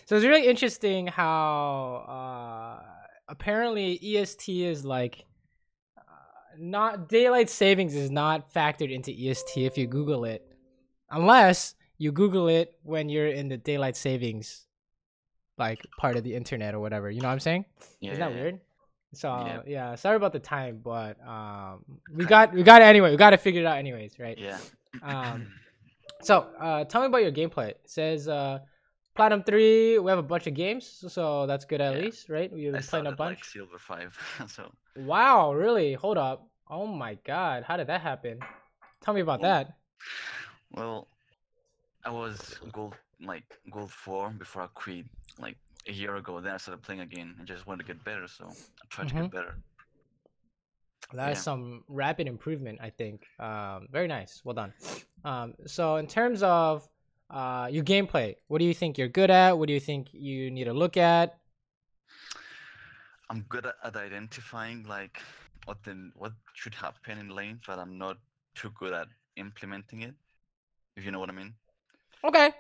So it's really interesting how apparently EST is like not daylight savings is not factored into EST if you Google it, unless you Google it when you're in the daylight savings like part of the internet or whatever. You know what I'm saying? Yeah, Isn't that yeah, weird? yeah. So yeah, sorry about the time, but we Kind got it anyway. We got to figure it out anyways, right? yeah. Um, so tell me about your gameplay. It says Platinum 3. We have a bunch of games, so that's good at Yeah. least, right? We've I been playing a started like bunch. Silver 5, so Wow, really? Hold up. Oh my God, how did that happen? Tell me about well, that. well, I was gold 4 before I quit like a year ago. Then I started playing again. I just wanted to get better, so I tried to Mm-hmm. get better. That is Yeah. some rapid improvement, I think. Very nice. Well done. So in terms of your gameplay, what do you think you're good at? What do you think you need to look at? I'm good at identifying like what should happen in lane, but I'm not too good at implementing it. If you know what I mean. Okay.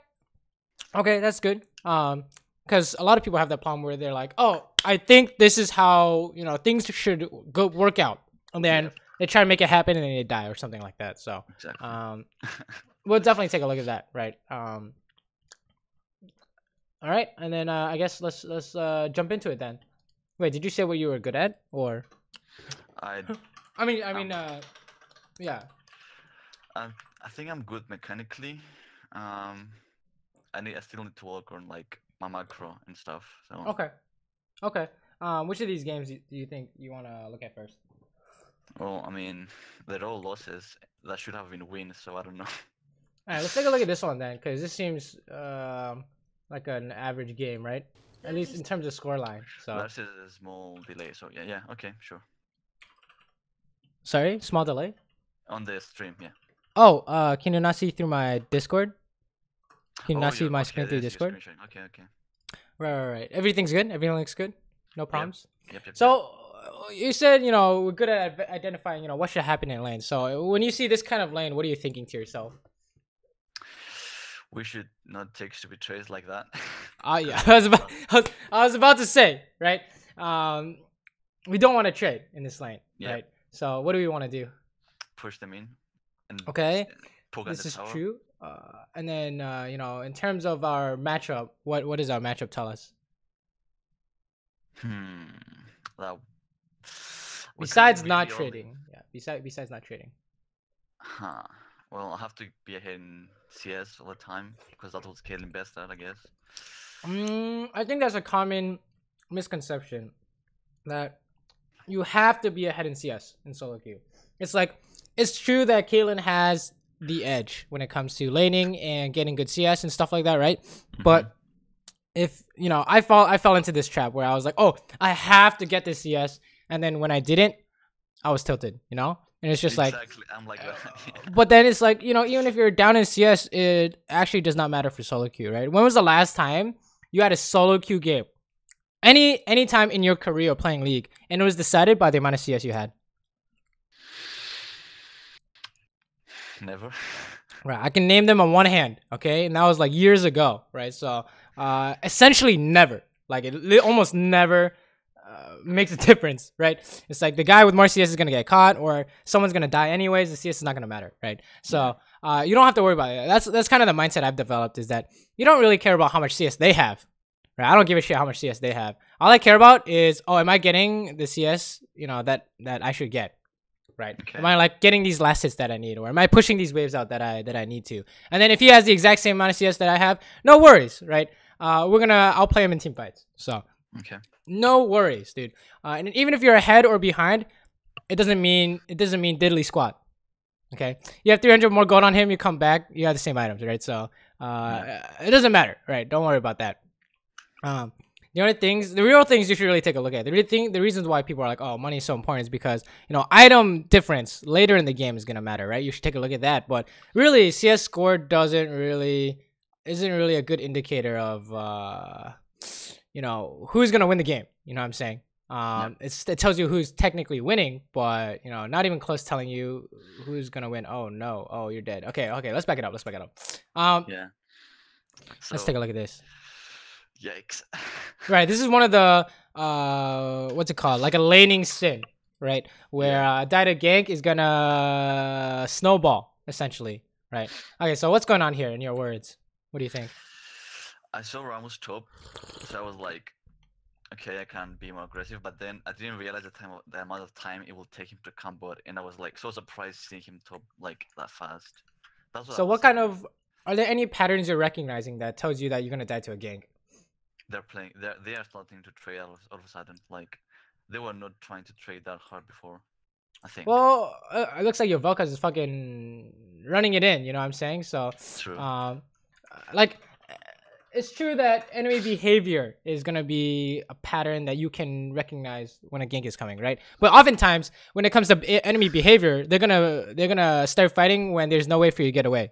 Okay, that's good. Because a lot of people have that problem where they're like, "Oh, I think this is how things should go work out," and then Yeah, they try to make it happen and then they die or something like that. So, exactly. um, we'll definitely take a look at that, right? All right, and then I guess let's jump into it then. Wait, did you say what you were good at, or? I I um mean, yeah. I think I'm good mechanically. Um, I still need to work on like my macro and stuff. So, Okay, okay. Which of these games do you think you want to look at first? well, I mean, they're all losses. That should have been wins. So I don't know. All right, let's take a look at this one then, because this seems like an average game, right? At least in terms of scoreline. So, That's a small delay. So yeah, yeah, okay, sure. sorry, small delay. On the stream, yeah. Oh, can you not see through my Discord? Can you Oh, not see yeah. my Okay, screen through there's your Discord? screenshot. Okay, okay. Right. Everything's good. Everything looks good. No Yep, problems. yep. So you said we're good at identifying what should happen in lane. So when you see this kind of lane, what are you thinking to yourself? We should not take stupid trades like that. Yeah, I was about to say, right? We don't want to trade in this lane, Yeah. right? So what do we want to do? Push them in and Okay, poke at this the is tower. true. And then in terms of our matchup, what does our matchup tell us? That we can't Besides not really all in. trading, yeah. Besides not trading. Huh. Well, I have to be ahead in CS all the time because that's what's killing best at, I guess. I think that's a common misconception that you have to be ahead in CS in solo queue. It's like it's true that Caitlyn has the edge when it comes to laning and getting good CS and stuff like that, right? But if I fell into this trap where I was like, oh, I have to get this CS, and then when I didn't, I was tilted, and it's just exactly. I'm like that. but then it's like even if you're down in CS, it actually does not matter for solo queue, right? When was the last time you had a solo queue game? Any time in your career playing League, and it was decided by the amount of CS you had. Never. Right, I can name them on one hand, okay, and that was like years ago, right? So, essentially never, like it almost never makes a difference, right? It's like the guy with more CS is gonna get caught, or someone's gonna die anyways. The CS is not gonna matter, right? So, you don't have to worry about it. That's kind of the mindset I've developed, is that you don't really care about how much CS they have. Right? I don't give a shit how much CS they have. All I care about is, oh, am I getting the CS, that I should get, right? Okay. Am I like getting these last hits that I need, or am I pushing these waves out that I need to? And then if he has the exact same amount of CS that I have, no worries, right? I'll play him in team fights. So Okay. no worries, dude. And even if you're ahead or behind, it doesn't mean diddly squat. Okay, you have 300 more gold on him. You come back, you have the same items, right? So it doesn't matter, right? Don't worry about that. The real things you should really take a look at. The reasons why people are like, oh, money is so important is because item difference later in the game is gonna matter, right? You should take a look at that. But really, CS score isn't really a good indicator of who's gonna win the game. You know what I'm saying? It tells you who's technically winning, but not even close telling you who's gonna win. Oh no, oh, you're dead. Okay, let's back it up. Yeah. Let's take a look at this. Yikes. Right. This is one of the what's it called? Like a laning sin, right? Where Yeah. Data gank is gonna snowball essentially, right? Okay, so what's going on here in your words? What do you think? I saw Ramos top, so I was like, okay, I can be more aggressive. But then I didn't realize the amount of time it will take him to come bot, and I was like so surprised seeing him top like that fast. That's what I So was what kind thinking. of are there any patterns you're recognizing that tells you that you're gonna die to a gank? They're playing. They are starting to trade all of a sudden. Like they were not trying to trade that hard before. I think. Well, it looks like your Vel'Koz is fucking running it in. You know what I'm saying? So, True. like, it's true that enemy behavior is gonna be a pattern that you can recognize when a gank is coming, right? But oftentimes, when it comes to enemy behavior, they're gonna start fighting when there's no way for you to get away,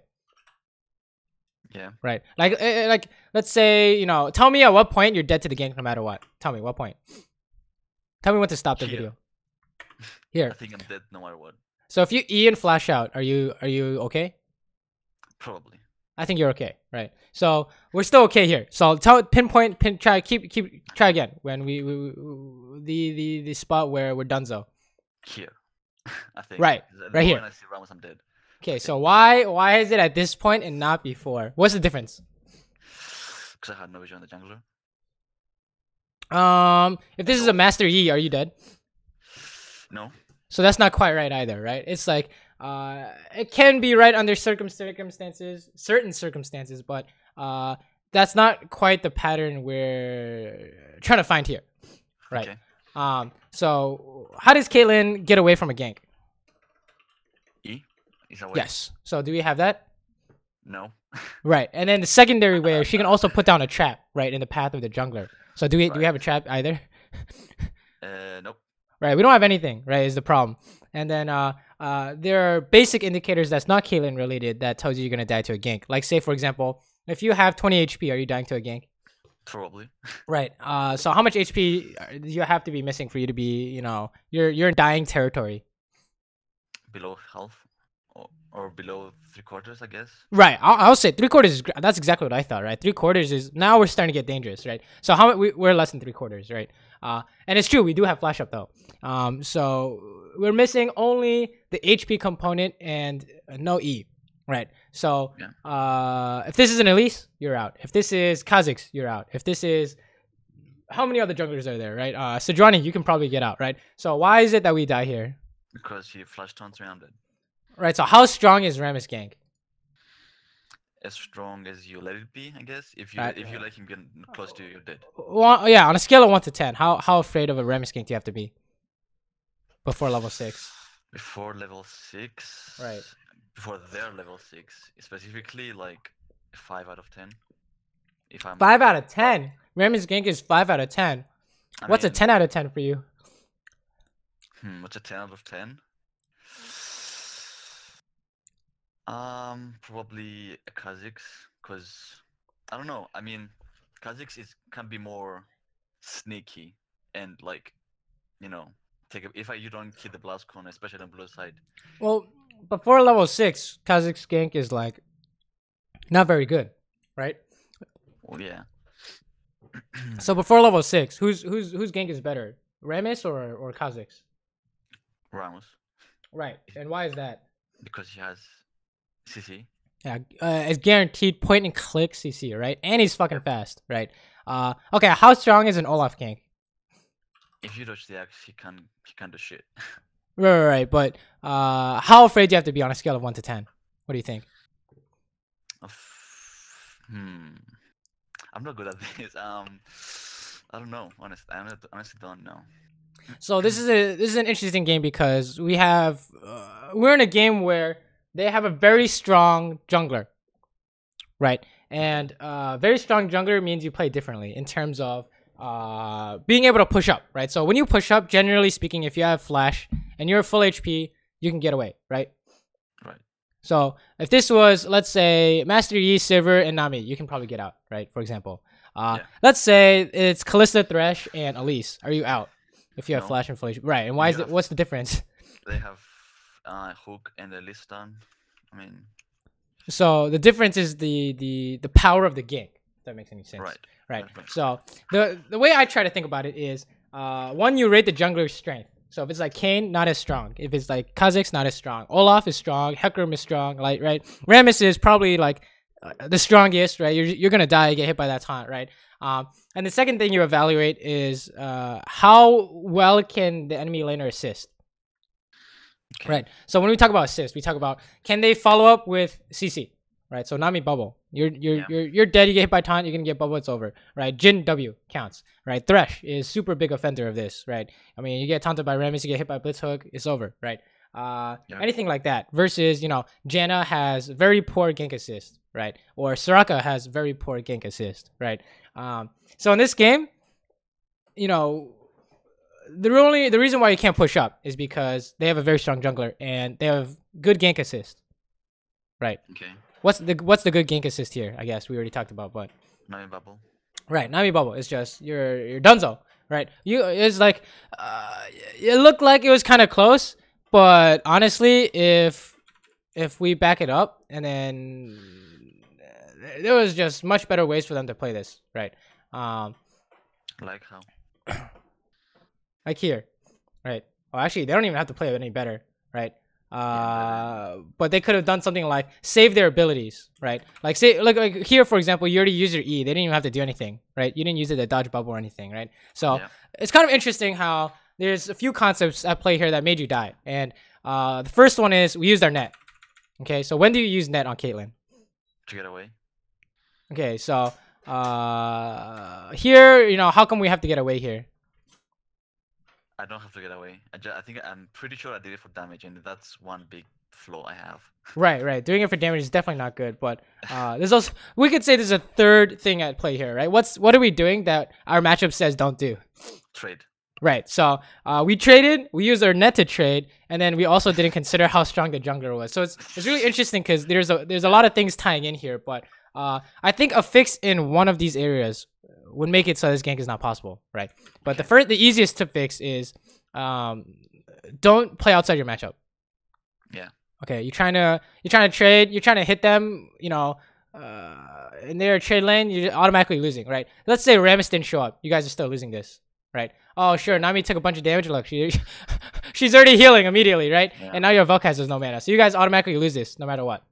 Yeah. right? Like let's say tell me at what point you're dead to the gank no matter what. Tell me what point. Tell me when to stop the Here. video. Here. I think I'm dead no matter what. So if you E and flash out, are you okay? Probably. I think you're okay, right? So we're still okay here. So try again when the spot where we're donezo. Here. I think. Right, right here. When I see Ramos, I'm dead. Okay, so why is it at this point and not before? What's the difference? Because I had no vision on the jungler. If this is a master Yi, are you dead? No. So that's not quite right either, right? It's like it can be right under certain circumstances, but that's not quite the pattern we're trying to find here, right? Okay. So how does Caitlyn get away from a gank? E. Is that way? Yes. So do we have that? No. Right. And then the secondary way, she can also put down a trap right in the path of the jungler. So do we have a trap either? Nope. Right, we don't have anything, right, is the problem. And then there are basic indicators that's not Caitlyn related that tells you you're going to die to a gank. Like, say, for example, if you have 20 HP, are you dying to a gank? Probably. Right. So how much HP do you have to be missing for you to be, you're in dying territory? Below half. Or below 3/4, I guess. Right. I'll say 3/4 is, that's exactly what I thought, right? 3/4 is, now we're starting to get dangerous, right? So we're less than 3/4, right? And it's true, we do have flash up though. So we're missing only the HP component and no E, right? So if this is an Elise, you're out. If this is Kha'Zix, you're out. If this is, how many other junglers are there, right? Sejuani, you can probably get out, right? So why is it that we die here? Because he flash taunts me, I'm dead. Right, so how strong is Rammus gank? As strong as you let it be, I guess. If you let him get close to you, you're dead. Well, yeah, on a scale of 1 to 10, how afraid of a Rammus gank do you have to be before level 6? Before level 6? Right. Before their level 6. Specifically, like 5 out of 10. If I'm 5 out of 10? Rammus gank is 5 out of 10. What's a 10 out of 10 for you? What's a 10 out of 10? Probably a Kha'Zix, because I don't know. I mean, Kha'Zix can be more sneaky and like, if you don't hit the blast cone, especially on blue side. Well, before level 6, Kha'Zix gank is like not very good, right? Well, yeah. So before level 6, whose gank is better, Rammus or Kha'Zix? Ramos. Right, and why is that? Because he has CC. Yeah, it's guaranteed point and click CC, right? And he's fucking fast, right? Okay, how strong is an Olaf gank? If you dodge the axe, he can do shit. Right. But how afraid do you have to be on a scale of 1 to 10? What do you think? I'm not good at this. I don't know. Honestly, I honestly don't know. So this is an interesting game because we're in a game where they have a very strong jungler, right? And very strong jungler means you play differently in terms of being able to push up, right? So when you push up, generally speaking, if you have flash and you're full HP, you can get away, right? Right. So if this was, let's say, Master Yi, Saber, and Nami, you can probably get out, right? For example, let's say it's Kalista, Thresh, and Elise. Are you out if you have flash and full HP? Right. And what's the difference? They have Hook and Elise stun. I mean, so the difference is the power of the gank. that makes any sense. Right. Right. Right. So the way I try to think about it is, one, you rate the jungler's strength. So if it's like Kayn, not as strong. If it's like Kha'Zix, not as strong. Olaf is strong. Hecarim is strong. Like, right. Rammus is probably like the strongest, right? You're gonna die, get hit by that taunt, right? And the second thing you evaluate is how well can the enemy laner assist. Okay. Right. So when we talk about assist, we talk about, can they follow up with CC? Right. So Nami bubble. You're dead. You get hit by taunt. You're gonna get bubble. It's over. Right. Jhin W counts. Right. Thresh is super big offender of this. Right. I mean, you get taunted by Rammus, you get hit by Blitz Hook. It's over. Right. Anything like that. Versus, Janna has very poor gank assist. Right. Or Soraka has very poor gank assist. Right. So in this game, the reason why you can't push up is because they have a very strong jungler and they have good gank assist. Right. Okay. What's the good gank assist here? I guess we already talked about, but Nami bubble. right, Nami bubble. It's just you're dunzo. Right. It's like it looked like it was kind of close, but honestly, if we back it up, and then there was just much better ways for them to play this. Right. Like how? Like here, right? Oh, actually, they don't even have to play it any better, right? But they could have done something like save their abilities, right? Like say, like here, for example, you already used your E. They didn't even have to do anything, right? You didn't use it to dodge bubble or anything, right? So it's kind of interesting how there's a few concepts at play here that made you die. And the first one is we used our net. Okay, so when do you use net on Caitlyn? To get away. Okay, so here, how come we have to get away here? I don't have to get away. I'm pretty sure I did it for damage, and that's one big flaw I have. Right. Doing it for damage is definitely not good, but there's also, we could say there's a third thing at play here, right? What are we doing that our matchup says don't do? Trade. Right. So we traded, we used our net to trade, and then we also didn't consider how strong the jungler was. So it's really interesting because there's a lot of things tying in here, but I think a fix in one of these areas would make it so this gank is not possible, right? But the easiest to fix is don't play outside your matchup. Yeah. Okay, you're trying to trade, you're trying to hit them, in their trade lane, you're automatically losing, right? Let's say Rammus didn't show up, you guys are still losing this, right? Oh sure, Nami took a bunch of damage. Look, she's already healing immediately, right? Yeah. And now your Vel'Khaz has no mana, so you guys automatically lose this no matter what.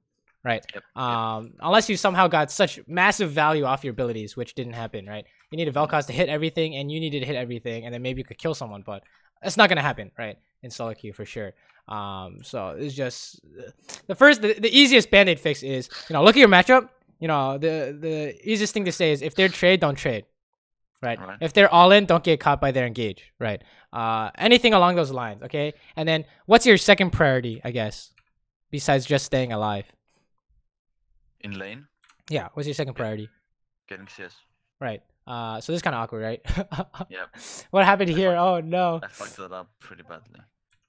Right. Yep. Unless you somehow got such massive value off your abilities, which didn't happen, right? You need a Vel'Khaz to hit everything, and you needed to hit everything, and then maybe you could kill someone, but that's not gonna happen, right? In solo queue for sure. So it's just the easiest band-aid fix is look at your matchup. The easiest thing to say is if they're trade, don't trade. Right. If they're all in, don't get caught by their engage. Right. Anything along those lines. Okay. And then what's your second priority, I guess, besides just staying alive? In lane? Yeah, what's your second priority? Getting CS. Right. So this is kind of awkward, right? Yep. What happened here? Oh no. I fucked that up pretty badly.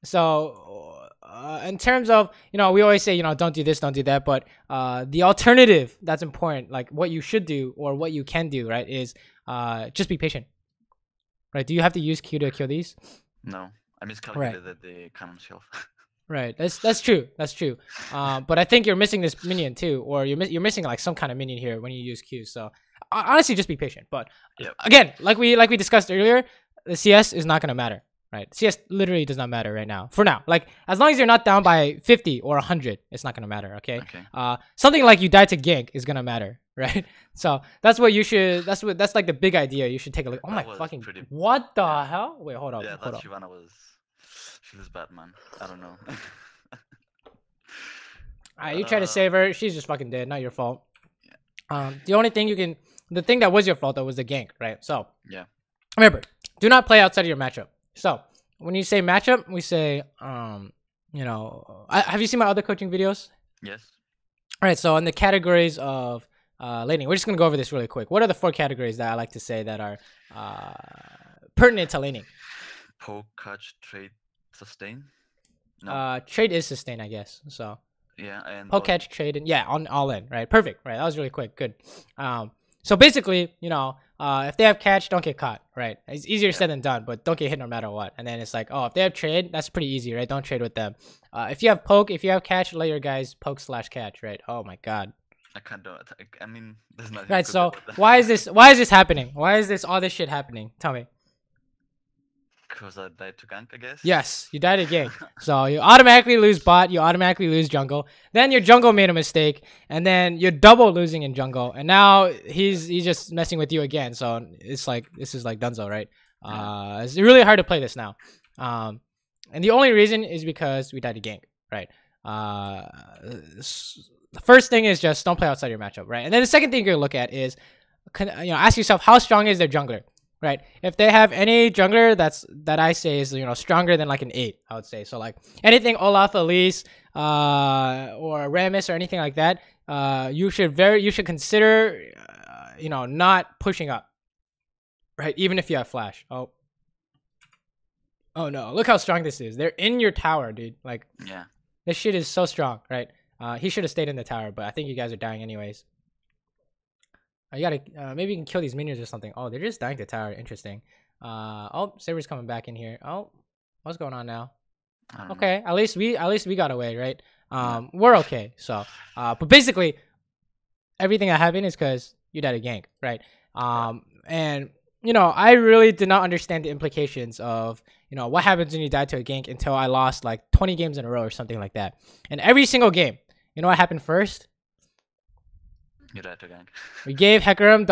So in terms of, we always say, don't do this, don't do that, but the alternative that's important, like what you should do or what you can do, right, is just be patient. Right? Do you have to use Q to kill these? No. I miscalculated the cannon's health. Right, that's true. But I think you're missing this minion too, or you're missing like some kind of minion here when you use Q. So honestly, just be patient. But again, like we discussed earlier, the CS is not gonna matter, right? CS literally does not matter right now. For now, like as long as you're not down by 50 or 100, it's not gonna matter. Okay. Something like you die to gank is gonna matter, right? So that's what you should. That's like the big idea. You should take a look. Oh my fucking! What the hell? Wait, hold up. Yeah, that Shyvana was. She was bad, man. I don't know. Alright, you try to save her. She's just fucking dead. Not your fault. Yeah. The only thing the thing that was your fault though was the gank, right? So remember, do not play outside of your matchup. So when you say matchup, we say, have you seen my other coaching videos? Yes. All right. So in the categories of laning, we're just gonna go over this really quick. What are the 4 categories that I like to say that are pertinent to laning? Poke, catch, trade, sustain. No. Trade is sustain, I guess. So yeah, and poke, catch, trade, and on all in, right? Perfect, right? That was really quick. Good. So basically, if they have catch, don't get caught, right? It's easier said than done, but don't get hit no matter what. And then it's like, if they have trade, that's pretty easy, right? Don't trade with them. If you have poke, if you have catch, let your guys poke/catch, right? Oh my god. I can't do it. I mean, there's nothing. Right. I could do So about that. why is this? Why is this happening? Why is this all this shit happening? Tell me. Because I died to gank, I guess. Yes, you died again. So you automatically lose bot, you automatically lose jungle. Then your jungle made a mistake, and then you're double losing in jungle. And now he's just messing with you again. So it's like this is like Dunzo, right? It's really hard to play this now. And the only reason is because we died to gank, right? The first thing is just don't play outside your matchup, right? And then the second thing you're gonna look at is, ask yourself how strong is their jungler. Right, if they have any jungler that I say is stronger than like an 8, I would say. So like anything Olaf, Elise, or Rammus or anything like that, you should consider not pushing up. Right, even if you have flash. Oh no, look how strong this is. They're in your tower, dude. Like Yeah. this shit is so strong, right? He should have stayed in the tower, but I think you guys are dying anyways. You gotta maybe you can kill these minions or something. Oh, they're just dying to tower. Interesting. Oh, Saber's coming back in here. Oh, what's going on now? Okay, at least we got away, right? We're okay. So, but basically, everything that happened is because you died a gank, right? And I really did not understand the implications of what happens when you die to a gank until I lost like 20 games in a row or something like that. And every single game, what happened first? You died to gank. We gave Hecarim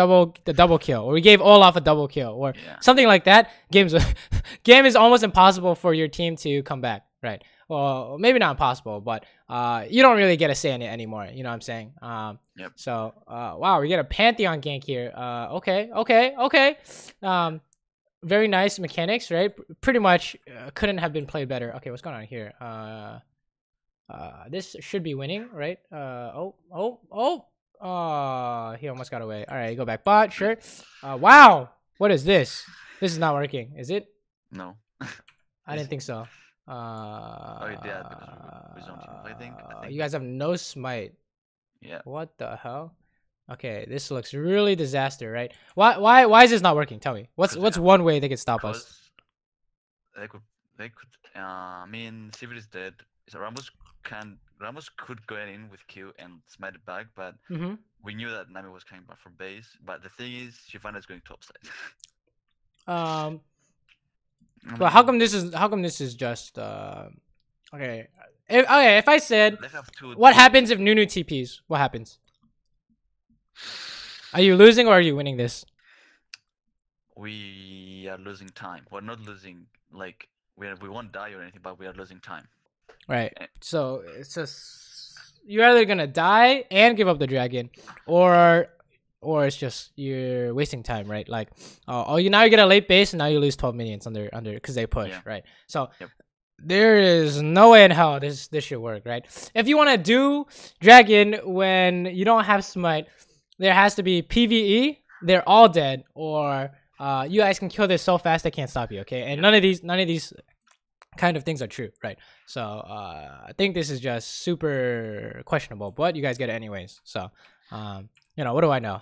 the double kill, or we gave Olaf a double kill, or something like that. Game is almost impossible for your team to come back, right? Well, maybe not impossible, but you don't really get a say in it anymore. You know what I'm saying? Yep. So wow, we get a Pantheon gank here. Okay. Very nice mechanics, right? Pretty much couldn't have been played better. Okay, what's going on here? This should be winning, right? He almost got away. All right, go back bot. Sure. Wow. What is this? This is not working. Is it? No. I didn't think so. Oh, yeah, because we zoned him, I think. You guys have no smite. Yeah. What the hell? Okay, this looks really disaster, right? Why is this not working? Tell me. What's one way they could stop us? They could. I mean, Saber is dead. So Ramos could go in with Q and smite it back, but we knew that Nami was coming back from base. But the thing is, Shyvana is going topside. But how come this is just okay? If I said what happens if Nunu TPs, what happens? Are you losing or are you winning this? We are losing time. We're not losing like we won't die or anything, but we are losing time. Right. So it's just you're either gonna die and give up the dragon, or it's just you're wasting time, right? Like, now you get a late base and now you lose 12 minions under because they push, right? So there is no way in hell this should work, right? If you want to do dragon when you don't have smite, there has to be PVE. They're all dead, or you guys can kill this so fast they can't stop you, okay? And none of these kind of things are true, right? So I think this is just super questionable, but you guys get it anyways. So what do I know?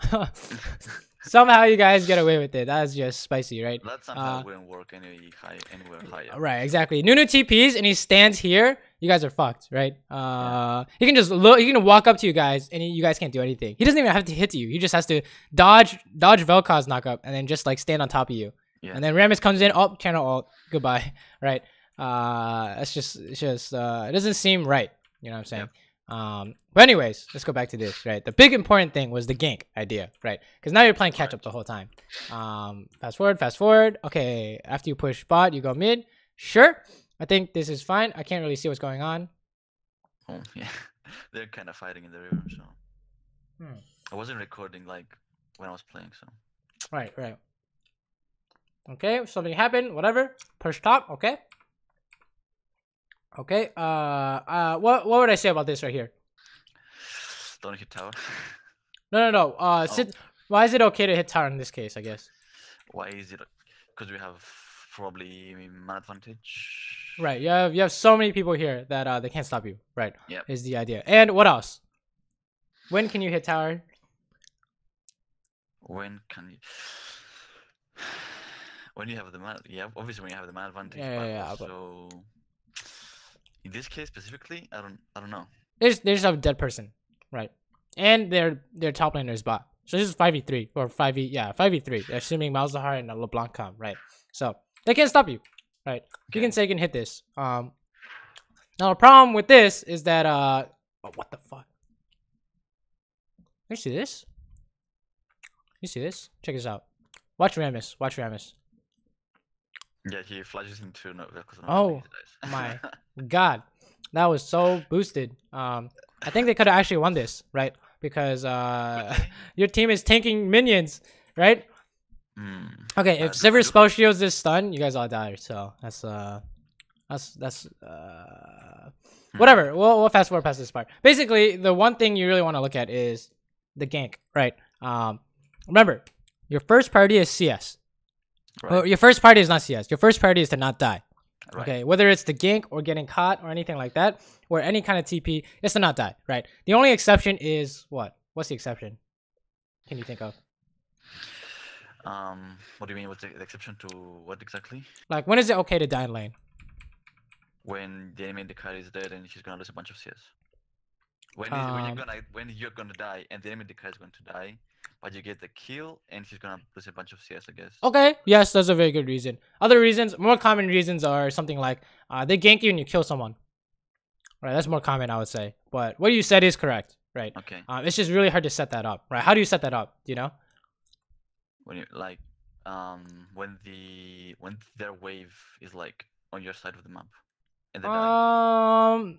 Somehow you guys get away with it. That's just spicy, right? That somehow wouldn't work anywhere higher. Right, exactly. Nunu TPs and he stands here. You guys are fucked, right? He can just look. He can walk up to you guys, and you guys can't do anything. He doesn't even have to hit you. He just has to dodge Vel'Koz's knockup, and then just like stand on top of you. Yeah. And then Rammus comes in. Oh, channel ult. Goodbye. Right. It's just it doesn't seem right. You know what I'm saying? Yep. But anyways, let's go back to this, right? The big important thing was the gank idea, right? Because now you're playing catch up the whole time. Fast forward. Okay, after you push bot, you go mid. Sure, I think this is fine. I can't really see what's going on. Oh yeah, they're kind of fighting in the river, so I wasn't recording like when I was playing, so. Right. Okay, something happened. Whatever. Push top. Okay. Okay. What would I say about this right here? Don't hit tower. No. Why is it okay to hit tower in this case? I guess. Why is it? Because we have probably man advantage. Right. You have so many people here that they can't stop you. Right. Yeah. Is the idea. And what else? When can you hit tower? When can you? When you have the man, obviously when you have the man advantage. So in this case specifically, I don't know. There's a dead person, right? and their top laner is bot. So this is 5v3 or 5v, yeah, 5v3. Assuming Malzahar and LeBlanc come, right? So they can't stop you, right? You can say you can hit this. Now the problem with this is that oh, what the fuck? You see this? You see this? Check this out. Watch Rammus. Watch Rammus. Yeah, he flashes into no. Oh my god, that was so boosted. I think they could have actually won this, right? Because your team is tanking minions, right? Okay, if Saber spell shields this stun, you guys all die. So that's whatever. We'll fast forward past this part. Basically, the one thing you really want to look at is the gank, right? Remember, your first priority is CS. Right. Well, your first priority is not CS. Your first priority is to not die. Right. Okay, whether it's the gank or getting caught or anything like that, or any kind of TP, it's to not die, right? The only exception is what? What's the exception? Can you think of? What do you mean? What's the exception to what exactly? Like, when is it okay to die in lane? When the enemy in the card is dead and she's gonna lose a bunch of CS. When you're gonna die and the enemy in the card is going to die, but you get the kill and she's gonna lose a bunch of CS, I guess. Okay, yes, that's a very good reason. Other reasons, more common reasons are something like they gank you and you kill someone. Right, that's more common, I would say. But what you said is correct, right? Okay. It's just really hard to set that up, right? How do you set that up? Do you know? When you like, when their wave is like on your side of the map, and they die.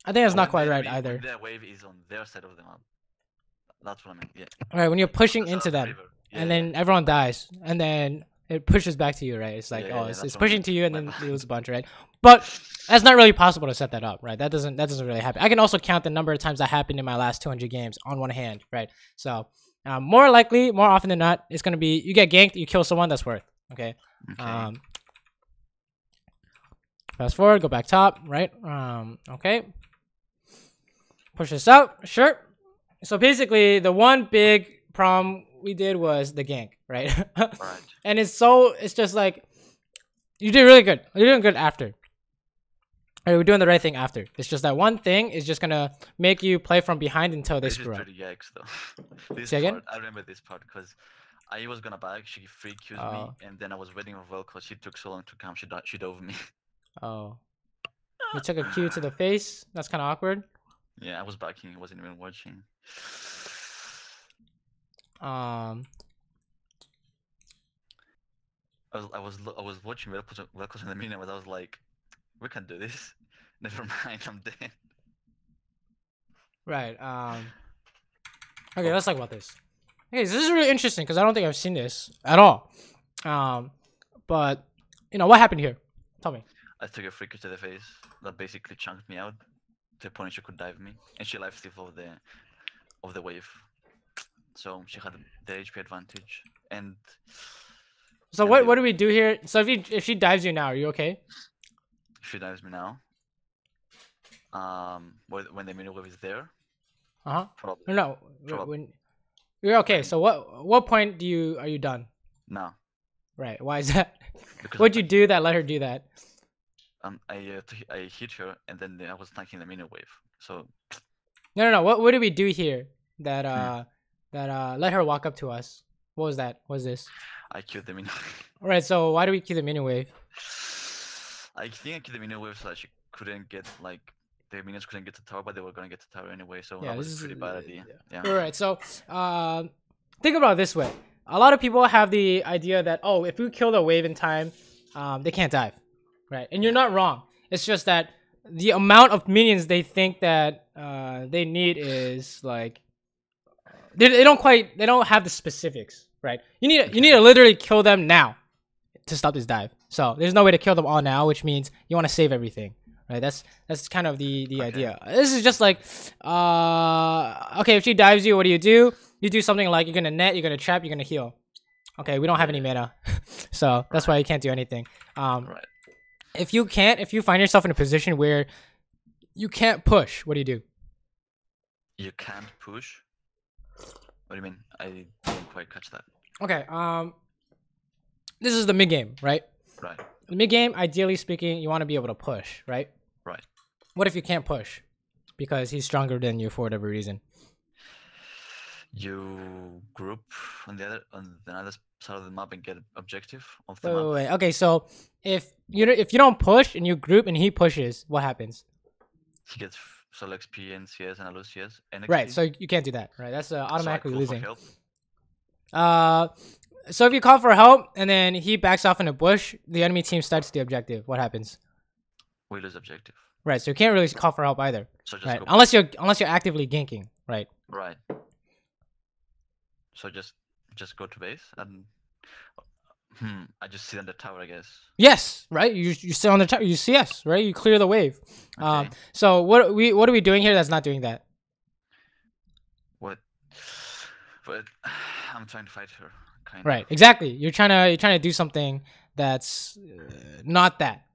I think that's not quite right either. When their wave is on their side of the map. That's what I mean. Yeah. All right, when you're pushing into them, and then everyone dies, and then it pushes back to you, right? It's like, it's pushing to you, and then you lose a bunch, right? But that's not really possible to set that up, right? That doesn't really happen. I can also count the number of times that happened in my last 200 games on one hand, right? So, more likely, more often than not, it's gonna be you get ganked, you kill someone, that's worth. Okay. Fast forward, go back top, right? Okay. Push this out, sure. So basically, the one big problem we did was the gank, right? Right. And it's just like, you did really good. You're doing good after. Right, we're doing the right thing after. It's just that one thing is just gonna make you play from behind until they screw up. This is pretty yikes, though. Say again? I remember this part because I was gonna back, she free Q'd me, and then I was waiting for because she took so long to come, she dove me. Oh. You took a Q to the face? That's kind of awkward. Yeah, I was backing, I wasn't even watching. I was watching Velcos in the minute, but I was like, we can do this. Never mind, I'm dead. Right. Okay, let's talk about this. Okay, so this is really interesting because I don't think I've seen this at all. But you know what happened here? Tell me. I took a free kick to the face that basically chunked me out to the point she could dive me, and she life steal of the wave. So she had the HP advantage. And so what do we do here? So if she dives you now, are you okay? If she dives me now, when the mini wave is there. Probably. No. When you're okay. So what point are you done? No. Right. Why is that? What'd you do that let her do that? I hit her and then I was tanking the mini wave. So. No. What did we do here that let her walk up to us? What was that? What was this? I killed the mini wave. Alright, so why do we kill the mini wave? I think I killed the mini wave so that she couldn't get the minions couldn't get to tower, but they were gonna get to tower anyway. So that was a pretty bad idea. Yeah. Alright, so think about it this way. A lot of people have the idea that if we kill the wave in time, they can't dive, right? And you're not wrong. It's just that the amount of minions they think that they need is like they don't have the specifics, right? You need to literally kill them now to stop this dive. So there's no way to kill them all now, which means you want to save everything, right? That's kind of the idea. This is just like okay, if she dives you, what do? You do something like you're gonna net, you're gonna trap, you're gonna heal. Okay, we don't have any mana, so that's why you can't do anything. Right. If you find yourself in a position where you can't push, what do? You can't push? What do you mean? I didn't quite catch that. Okay, this is the mid game, right? Right. The mid game, ideally speaking, you want to be able to push, right? Right. What if you can't push? because he's stronger than you for whatever reason. You group on the other side of the map and get objective of the Wait, map. wait, wait. Okay, so if you don't push and you group and he pushes, what happens? He gets solo XP and CS, and I lose CS and XP. Right, so you can't do that. Right, that's automatically so I call losing. for help. So if you call for help and then he backs off in a bush, the enemy team starts the objective. What happens? We lose objective. Right, so you can't really call for help either. So just Right, go unless you're actively ganking. Right. Right. So just go to base and I just sit on the tower, I guess. Yes, right. You sit on the tower. You CS, right? You clear the wave. Okay. So what are we doing here that's not doing that? What? But I'm trying to fight her. Kind Right, of. exactly. You're trying to do something that's not that.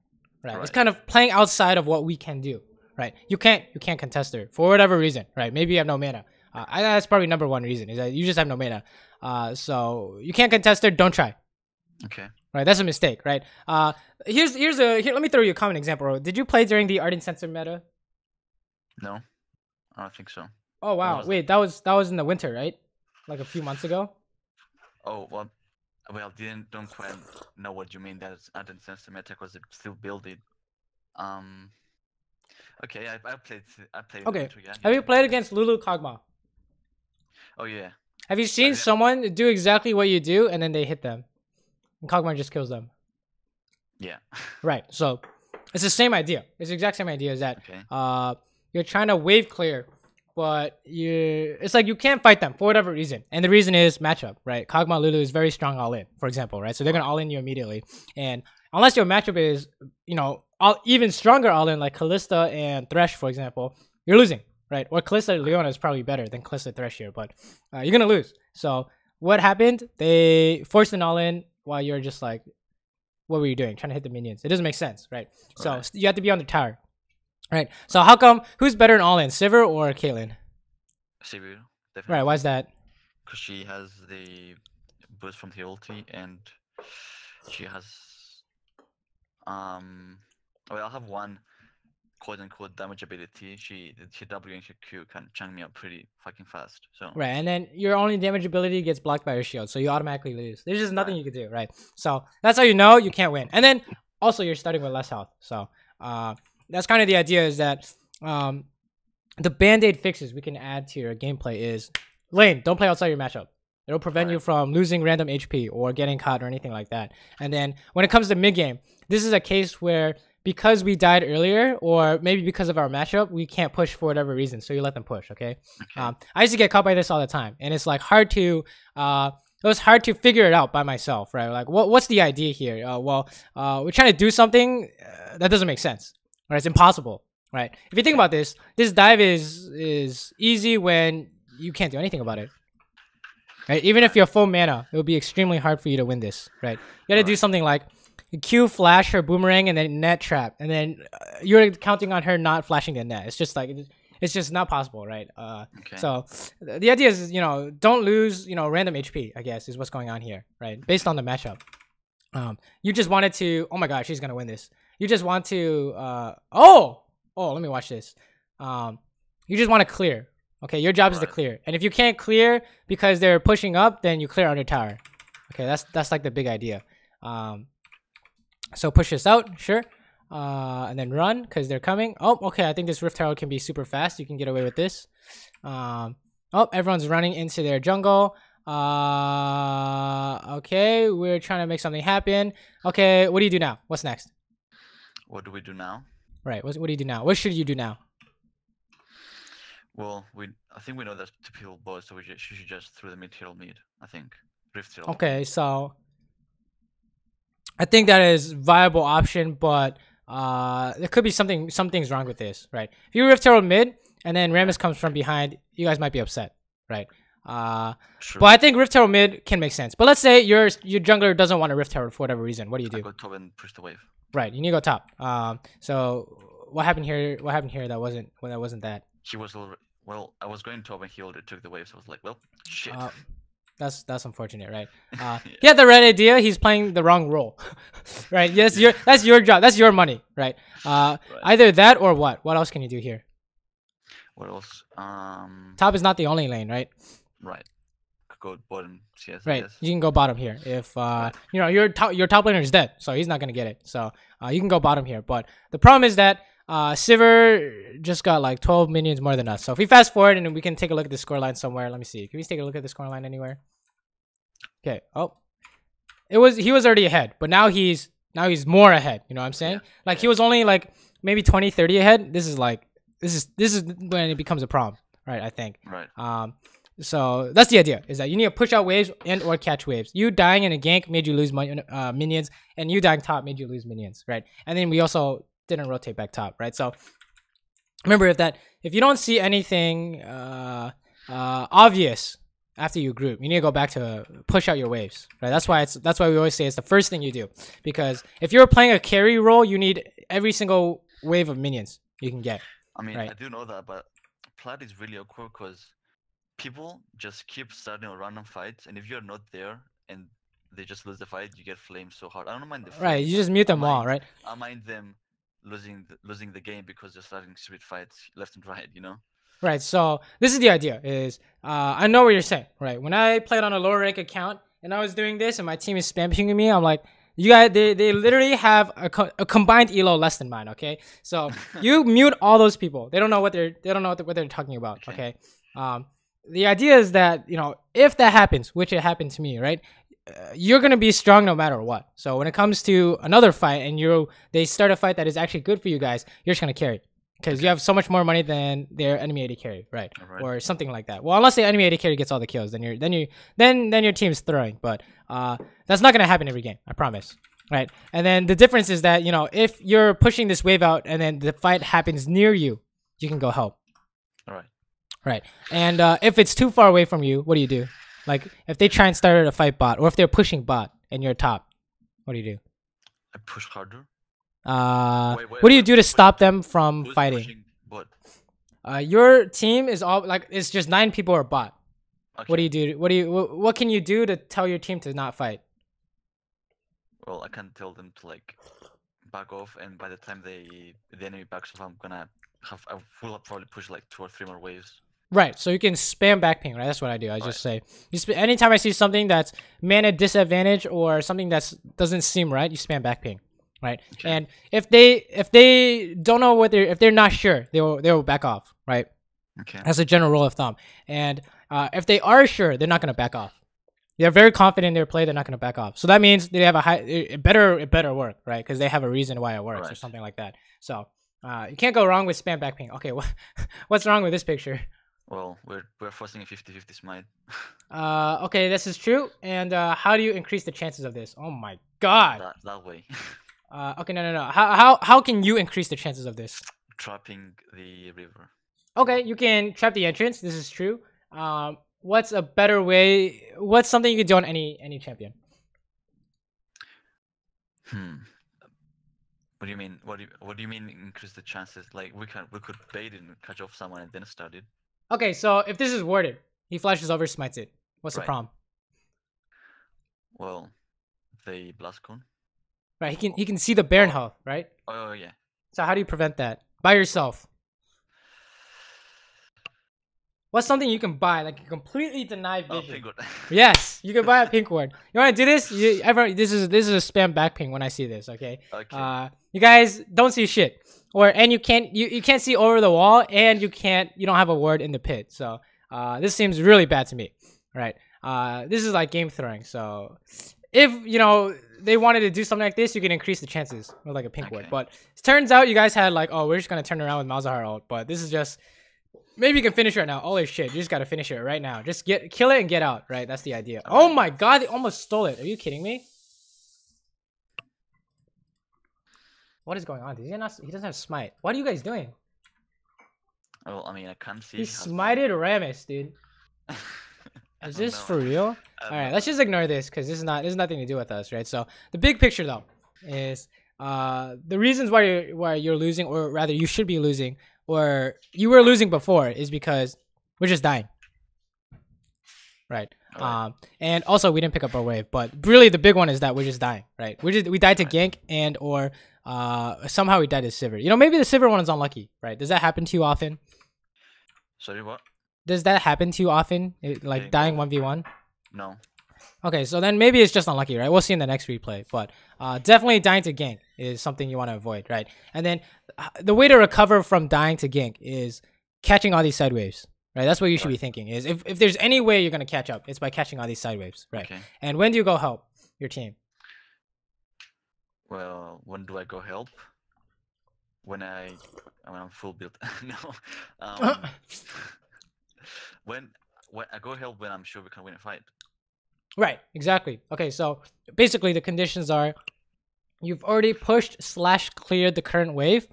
Right. It's Right. kind of playing outside of what we can do. Right. You can't contest her for whatever reason. Right. Maybe you have no mana. That's probably number one reason is that you just have no mana. So you can't contest her. Don't try. Okay. Right. That's a mistake. Right. Here. Let me throw you a common example. Did you play during the Ardent Sensor meta? No, I don't think so. Oh wow. was Wait, that was in the winter, right? Like a few months ago. Oh well, don't quite know what you mean. I didn't sense the meta because it still build it. Okay, I played. Okay. Winter, yeah, Have yeah. you played against Lulu Kog'Maw? Oh yeah. Have you seen yeah. someone do exactly what you do and then they hit them? And Kog'Maw just kills them. Yeah. Right. So it's the same idea. It's the exact same idea as that. Okay. You're trying to wave clear, but it's like you can't fight them for whatever reason. And the reason is matchup, right? Kog'Maw Lulu is very strong all in, for example, right? So they're gonna all in you immediately. And unless your matchup is, even stronger all in, like Kalista and Thresh, for example, you're losing, right? Or Kalista Leona is probably better than Kalista Thresh here, but you're gonna lose. So what happened? They forced an all in while you're just like, what were you doing? Trying to hit the minions. It doesn't make sense, right? So Right. you have to be on the tower. Right. So how come who's better in all in, Saber or Caitlyn? Saber, definitely. Right. Why is that? Because she has the boost from the ulti, and she has I'll have one quote unquote damage ability. She W and she Q can chunk me up pretty fucking fast. So Right. And then your only damage ability gets blocked by your shield, so you automatically lose. There's just nothing Right. you can do, right? So that's how you know you can't win. And then also you're starting with less health. So that's kind of the idea is that the band-aid fixes we can add to your gameplay is lane, don't play outside your matchup. It'll prevent you Right. from losing random HP or getting caught or anything like that. And then when it comes to mid game, this is a case where because we died earlier or maybe because of our matchup, we can't push for whatever reason. So you let them push, okay? Okay. I used to get caught by this all the time. And it's like hard to it was hard to figure it out by myself, right? Like what's the idea here? We're trying to do something that doesn't make sense. Right? It's impossible, right? If you think about this dive is easy when you can't do anything about it. Right? Even if you're full mana, it would be extremely hard for you to win this, right? You gotta do Right. something like Q flash her boomerang and then net trap, and then you're counting on her not flashing the net. It's just like it's just not possible, right? Okay. So the idea is, don't lose, random HP, I guess, is what's going on here, right? Based on the matchup. You just wanted to, oh my god, she's gonna win this. You just want to, let me watch this. You just want to clear. Okay, your job is to Right. clear. And if you can't clear because they're pushing up, then you clear under tower. Okay, that's like the big idea. So push this out, sure. And then run because they're coming. Oh, okay, I think this Rift Herald can be super fast. You can get away with this. Everyone's running into their jungle. Okay, we're trying to make something happen. Okay, what do you do now? What's next? What do we do now? Right, what do you do now? What should you do now? Well, I think we know that's typical boss, so she should just throw the mid-hill mid. I think Rift Hill. Okay, so I think that is viable option, but there could be something's wrong with this, right? If you Rift Herald mid and then Rammus comes from behind, you guys might be upset, right? Sure. But I think Rift Herald mid can make sense. But let's say your jungler doesn't want to Rift Herald for whatever reason. What do you I do? go top and push the wave. Right, you need to go top. So what happened here? What happened here? That wasn't that. He was already. Well, I was going top and he already took the wave, so I was like, well, shit. That's unfortunate, right? He had the right idea. He's playing the wrong role, right? Yes, that's your job. That's your money, right? Right. Either that or what? What else can you do here? What else? Top is not the only lane, right? Right. Could go bottom CS. Right. Yes. You can go bottom here. If you know your top laner is dead, so he's not gonna get it. So you can go bottom here. But the problem is that Saber just got like 12 minions more than us. So if we fast forward and we can take a look at the scoreline somewhere. Let me see. Can we take a look at the scoreline anywhere? Okay. Oh, he was already ahead, but now he's more ahead. You know what I'm saying? Yeah. Like he was only like maybe 20, 30 ahead. This is when it becomes a problem, right? I think. Right. So that's the idea, is that you need to push out waves and or catch waves. You dying in a gank made you lose minions, and you dying top made you lose minions, right? And then we also didn't rotate back top, right? So remember, if you don't see anything obvious after you group, you need to go back to push out your waves, right? That's why we always say it's the first thing you do, because if you're playing a carry role, you need every single wave of minions you can get. I mean, right? I do know that, but plat is really awkward because people just keep starting random fights, and if you're not there and they just lose the fight, you get flamed so hard. I don't mind the flames. Right, you just mute them all, right? I mind them losing the game because they're starting stupid fights left and right, you know? Right, so this is the idea, is I know what you're saying, right? When I played on a lower rank account and I was doing this and my team is spam pinging me, I'm like, you guys, they literally have a combined elo less than mine, okay? So you mute all those people. They don't know what they're talking about, okay? The idea is that, you know, if that happens, which it happened to me, right? You're gonna be strong no matter what. So when it comes to another fight and they start a fight that is actually good for you guys, you're just gonna carry because you have so much more money than their enemy AD carry, right? Or something like that. Well, unless the enemy AD carry gets all the kills, then your team's throwing. But that's not gonna happen every game, I promise. Right? And then the difference is that, you know, if you're pushing this wave out and then the fight happens near you, you can go help. All right. Right. And if it's too far away from you, what do? Like, if they try and start a fight bot, or if they're pushing bot and you're top, what do? I push harder. What do you do to stop them from fighting? What? Your team is all like, it's just 9 people are bot. Okay. What do you do? What can you do to tell your team to not fight? Well, I can tell them to like back off, and by the time the enemy backs off, I will probably push like 2 or 3 more waves. Right, so you can spam back ping, right? That's what I do. I just say, anytime I see something that's mana disadvantage or something that doesn't seem right, you spam back ping, right? Okay. And if they don't know if they're not sure, they will back off, right? Okay. That's a general rule of thumb. And if they are sure, they're not gonna back off. They're very confident in their play. They're not gonna back off. So that means they have it better work, right? Because they have a reason why it works or something like that. So you can't go wrong with spam back ping. Okay, what's wrong with this picture? Well, we're forcing a 50-50 smite. Okay, this is true. And how do you increase the chances of this? Oh my god. That way. Okay, no. How can you increase the chances of this? Trapping the river. Okay, you can trap the entrance. This is true. What's a better way? What's something you could do on any champion? What do you mean? What do you mean increase the chances? Like we could bait it and catch off someone and then start it. Okay, so if this is warded, he flashes over, smites it. What's the problem? Well, the blast cone. Right, he can see the Baron health, right? Oh yeah. So how do you prevent that? By yourself. What's something you can buy like completely deny vision? Yes, you can buy a pink ward. You want to do this? This is a spam back ping when I see this. Okay. Okay. You guys don't see shit, and you can't see over the wall, and you don't have a ward in the pit. So this seems really bad to me. Right. This is like game throwing. So if they wanted to do something like this, you can increase the chances with like a pink ward. But it turns out you guys had like, oh, we're just gonna turn around with Malzahar ult. But this is just. Maybe you can finish right now. Holy shit, you just gotta finish it right now. Just kill it and get out, right? That's the idea. Oh my god, they almost stole it. Are you kidding me? What is going on? He doesn't have smite. What are you guys doing? Oh, I mean, I can't see. He smited Rammus, dude. Is this for real? Alright, let's just ignore this because this is nothing to do with us, right? So the big picture though is the reasons why you're losing, or rather you should be losing, or you were losing before, is because we're just dying, right? And also we didn't pick up our wave, but really the big one is that we're just dying, right? We died to gank and or somehow we died to Saber. Maybe the Saber one is unlucky, right? Does that happen to you often? Sorry, what? Does that happen to you often? Like Getting dying gold? 1v1? No. Okay, so then maybe it's just unlucky, right? We'll see in the next replay. But definitely dying to gank is something you want to avoid, right? And then the way to recover from dying to gank is catching all these side waves, right? That's what you should be thinking. Is if there's any way you're going to catch up, it's by catching all these side waves, right? Okay. And when do you go help your team? Well, when do I go help? When I'm full build. No. Um, when I go help when I'm sure we can win a fight. Right, exactly. Okay, so basically the conditions are you've already pushed / cleared the current wave,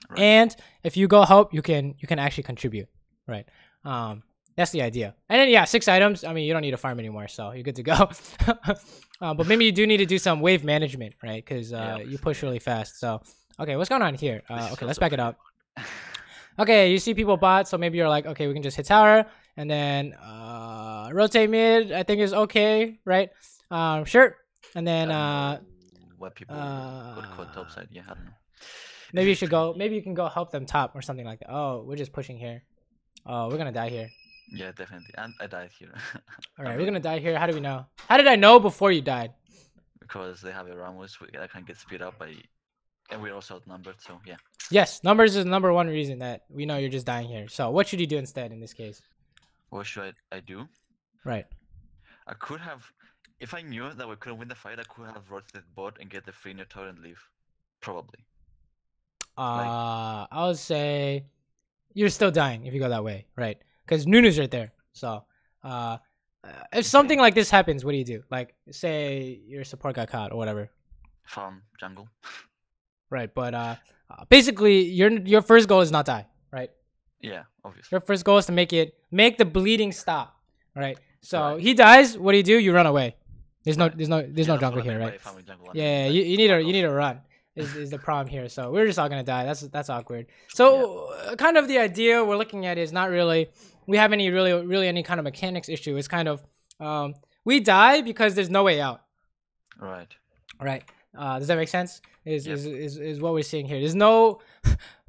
Right. and if you go help, you can actually contribute, right? That's the idea. And then yeah, 6 items. I mean, you don't need to farm anymore, so you're good to go. But maybe you do need to do some wave management, right? Because you push really fast. So okay, what's going on here? Okay, let's back it up. Okay, you see people bot, so maybe you're like, okay, we can just hit tower and then rotate mid. I think is okay, right? Sure. And then what people would call top side. Yeah, I don't know. maybe you should go. Maybe you can go help them top or something like that. Oh, we're just pushing here. Oh, we're gonna die here. Yeah, definitely. And I died here. All right, we're gonna die here. How do we know? How did I know before you died? Because they have a Ramos, I can get speed up by, and we're also outnumbered. So yeah. Yes, numbers is the #1 reason that we know you're just dying here. So what should you do instead in this case? What should I do? Right. I could have, if I knew that we couldn't win the fight, I could have rotated bot and get the free near tower and leave. Probably. I would say you're still dying if you go that way, right? Because Nunu's right there. So if something like this happens, what do you do? Like say your support got caught or whatever. Farm jungle. Right, but basically your first goal is not die, right? Yeah, obviously. Your first goal is to make the bleeding stop, right? So he dies, what do? You run away. There's no jungle here, right? Yeah, you need to run. Is the problem here? So we're just all gonna die. That's awkward. So kind of the idea we're looking at is not really we have any really any kind of mechanics issue. It's kind of we die because there's no way out. Right. Right. Does that make sense? Is what we're seeing here. There's no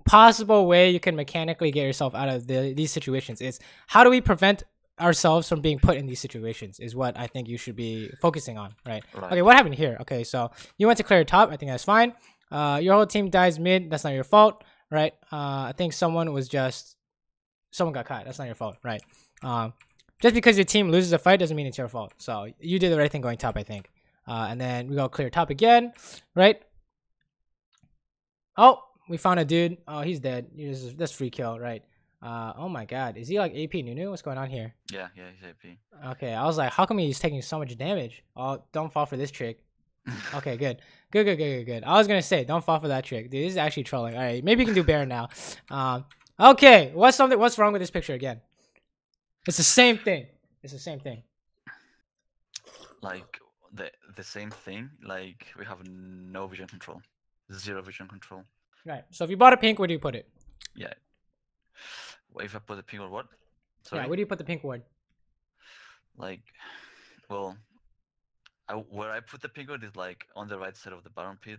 possible way you can mechanically get yourself out of these situations. It's how do we prevent ourselves from being put in these situations is what I think you should be focusing on, right? Okay, what happened here? Okay, so you went to clear top. I think that's fine. Your whole team dies mid. That's not your fault, right? I think someone got caught. That's not your fault, right? Just because your team loses a fight doesn't mean it's your fault. So you did the right thing going top, I think. And then we go clear top again, right? Oh, we found a dude. Oh, he's dead. That's free kill, right? Oh my god, is he like AP Nunu? What's going on here? Yeah, he's AP. Okay, I was like, how come he's taking so much damage? Oh, don't fall for this trick. Okay, good. I was gonna say, don't fall for that trick. Dude, this is actually trolling. All right, maybe you can do Baron now. Okay, what's wrong with this picture again? It's the same thing. Like the same thing. Like we have no vision control, 0 vision control. Right. So if you bought a pink, where do you put it? Yeah. If I put the pink or what? Sorry? Yeah, where do you put the pink word? Like, well, where I put the pink word is like on the right side of the Baron pit.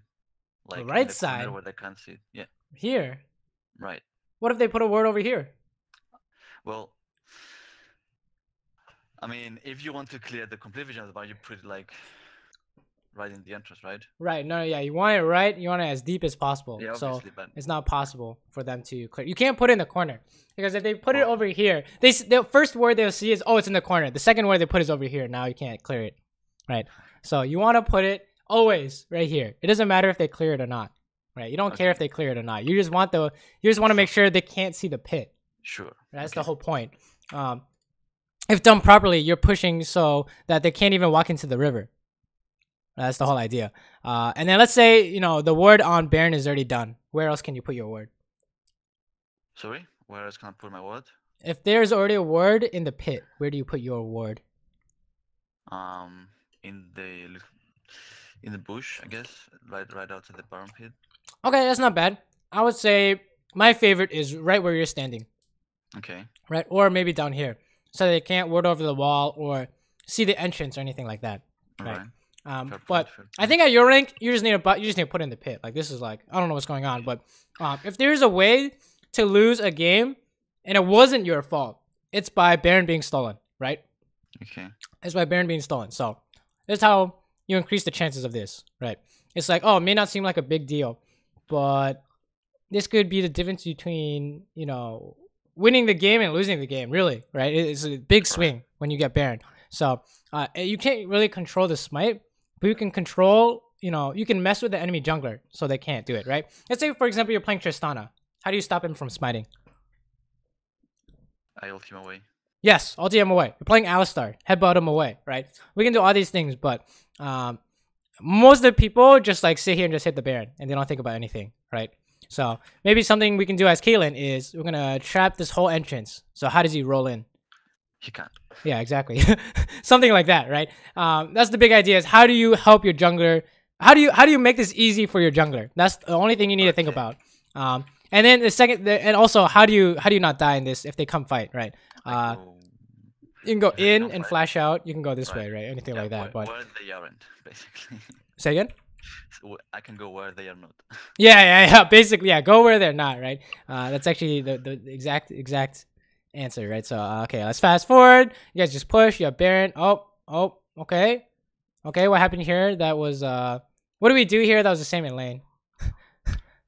Like the right in the side? corner where they can't see it. Yeah. Here? Right. What if they put a word over here? Well, I mean, if you want to clear the complete vision of the Baron, you put it like right in the entrance, right? Right. No, yeah, you want it right. You want it as deep as possible. Yeah, so but it's not possible for them to clear. You can't put it in the corner because if they put it over here, the first word they'll see is, oh, it's in the corner. The second word they put is over here. Now you can't clear it, right? So you want to put it always right here. It doesn't matter if they clear it or not, right? You don't care if they clear it or not. You just want to make sure they can't see the pit. Sure. That's the whole point. If done properly, you're pushing so that they can't even walk into the river. That's the whole idea. And then let's say, the word on Baron is already done. Where else can you put your word? Sorry? Where else can I put my word? If there's already a word in the pit, where do you put your word? In the bush, I guess. Right outside the Baron pit. Okay, that's not bad. I would say my favorite is right where you're standing. Okay. Right? Or maybe down here. So they can't ward over the wall or see the entrance or anything like that. Right? But I think at your rank, you just need to put it in the pit. Like this is like I don't know what's going on, but if there's a way to lose a game and it wasn't your fault. It's by Baron being stolen, right? Okay. It's by Baron being stolen. So that's how you increase the chances of this, right? It's like, oh, it may not seem like a big deal, but this could be the difference between, you know, winning the game and losing the game, really, right? It's a big swing when you get Baron. So you can't really control the smite, but you can control, you know, you can mess with the enemy jungler so they can't do it, right? Let's say, for example, you're playing Tristana. How do you stop him from smiting? I ult him away. Yes, ulti him away. You're playing Alistar. Headbutt him away, right? We can do all these things, but most of the people just like sit here and just hit the Baron, and they don't think about anything, right? So maybe something we can do as Caitlyn is we're gonna trap this whole entrance. So how does he roll in? He can't. Yeah, exactly. Something like that, right? That's the big idea. Is how do you help your jungler? How do you make this easy for your jungler? That's the only thing you need to think about. And then the second, and also how do you not die in this if they come fight, right? You can go in and flash out. You can go this way, right? Anything like that. But where they aren't, basically. say again. So I can go where they are not. Yeah. Basically, yeah. Go where they're not, right? That's actually the exact answer, right? So okay, let's fast forward. You guys just push. You have Baron. Oh, okay. What happened here? That was what do we do here? That was the same in lane.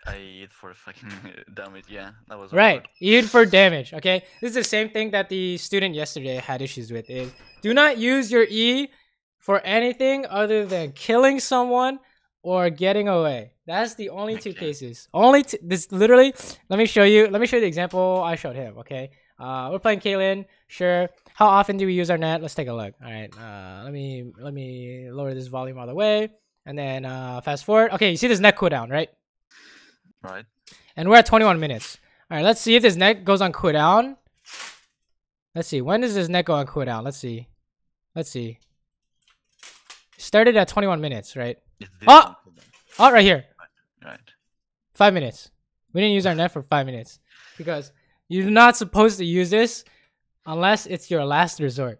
I eat for fucking damage. Yeah, that was right. awkward. Eat for damage. Okay, this is the same thing that the student yesterday had issues with. Is do not use your E for anything other than killing someone or getting away. That's the only two cases. Only this literally. Let me show you the example I showed him. Okay. We're playing Caitlyn. Sure. How often do we use our net? Let's take a look. All right. Let me lower this volume all the way, and then fast forward. Okay, you see this net cooldown, right? Right. And we're at 21 minutes. All right. Let's see if this net goes on cooldown. Let's see. When does this net go on cooldown? Let's see. Started at 21 minutes, right? Oh, right here. Right. 5 minutes. We didn't use our net for 5 minutes because you're not supposed to use this unless it's your last resort.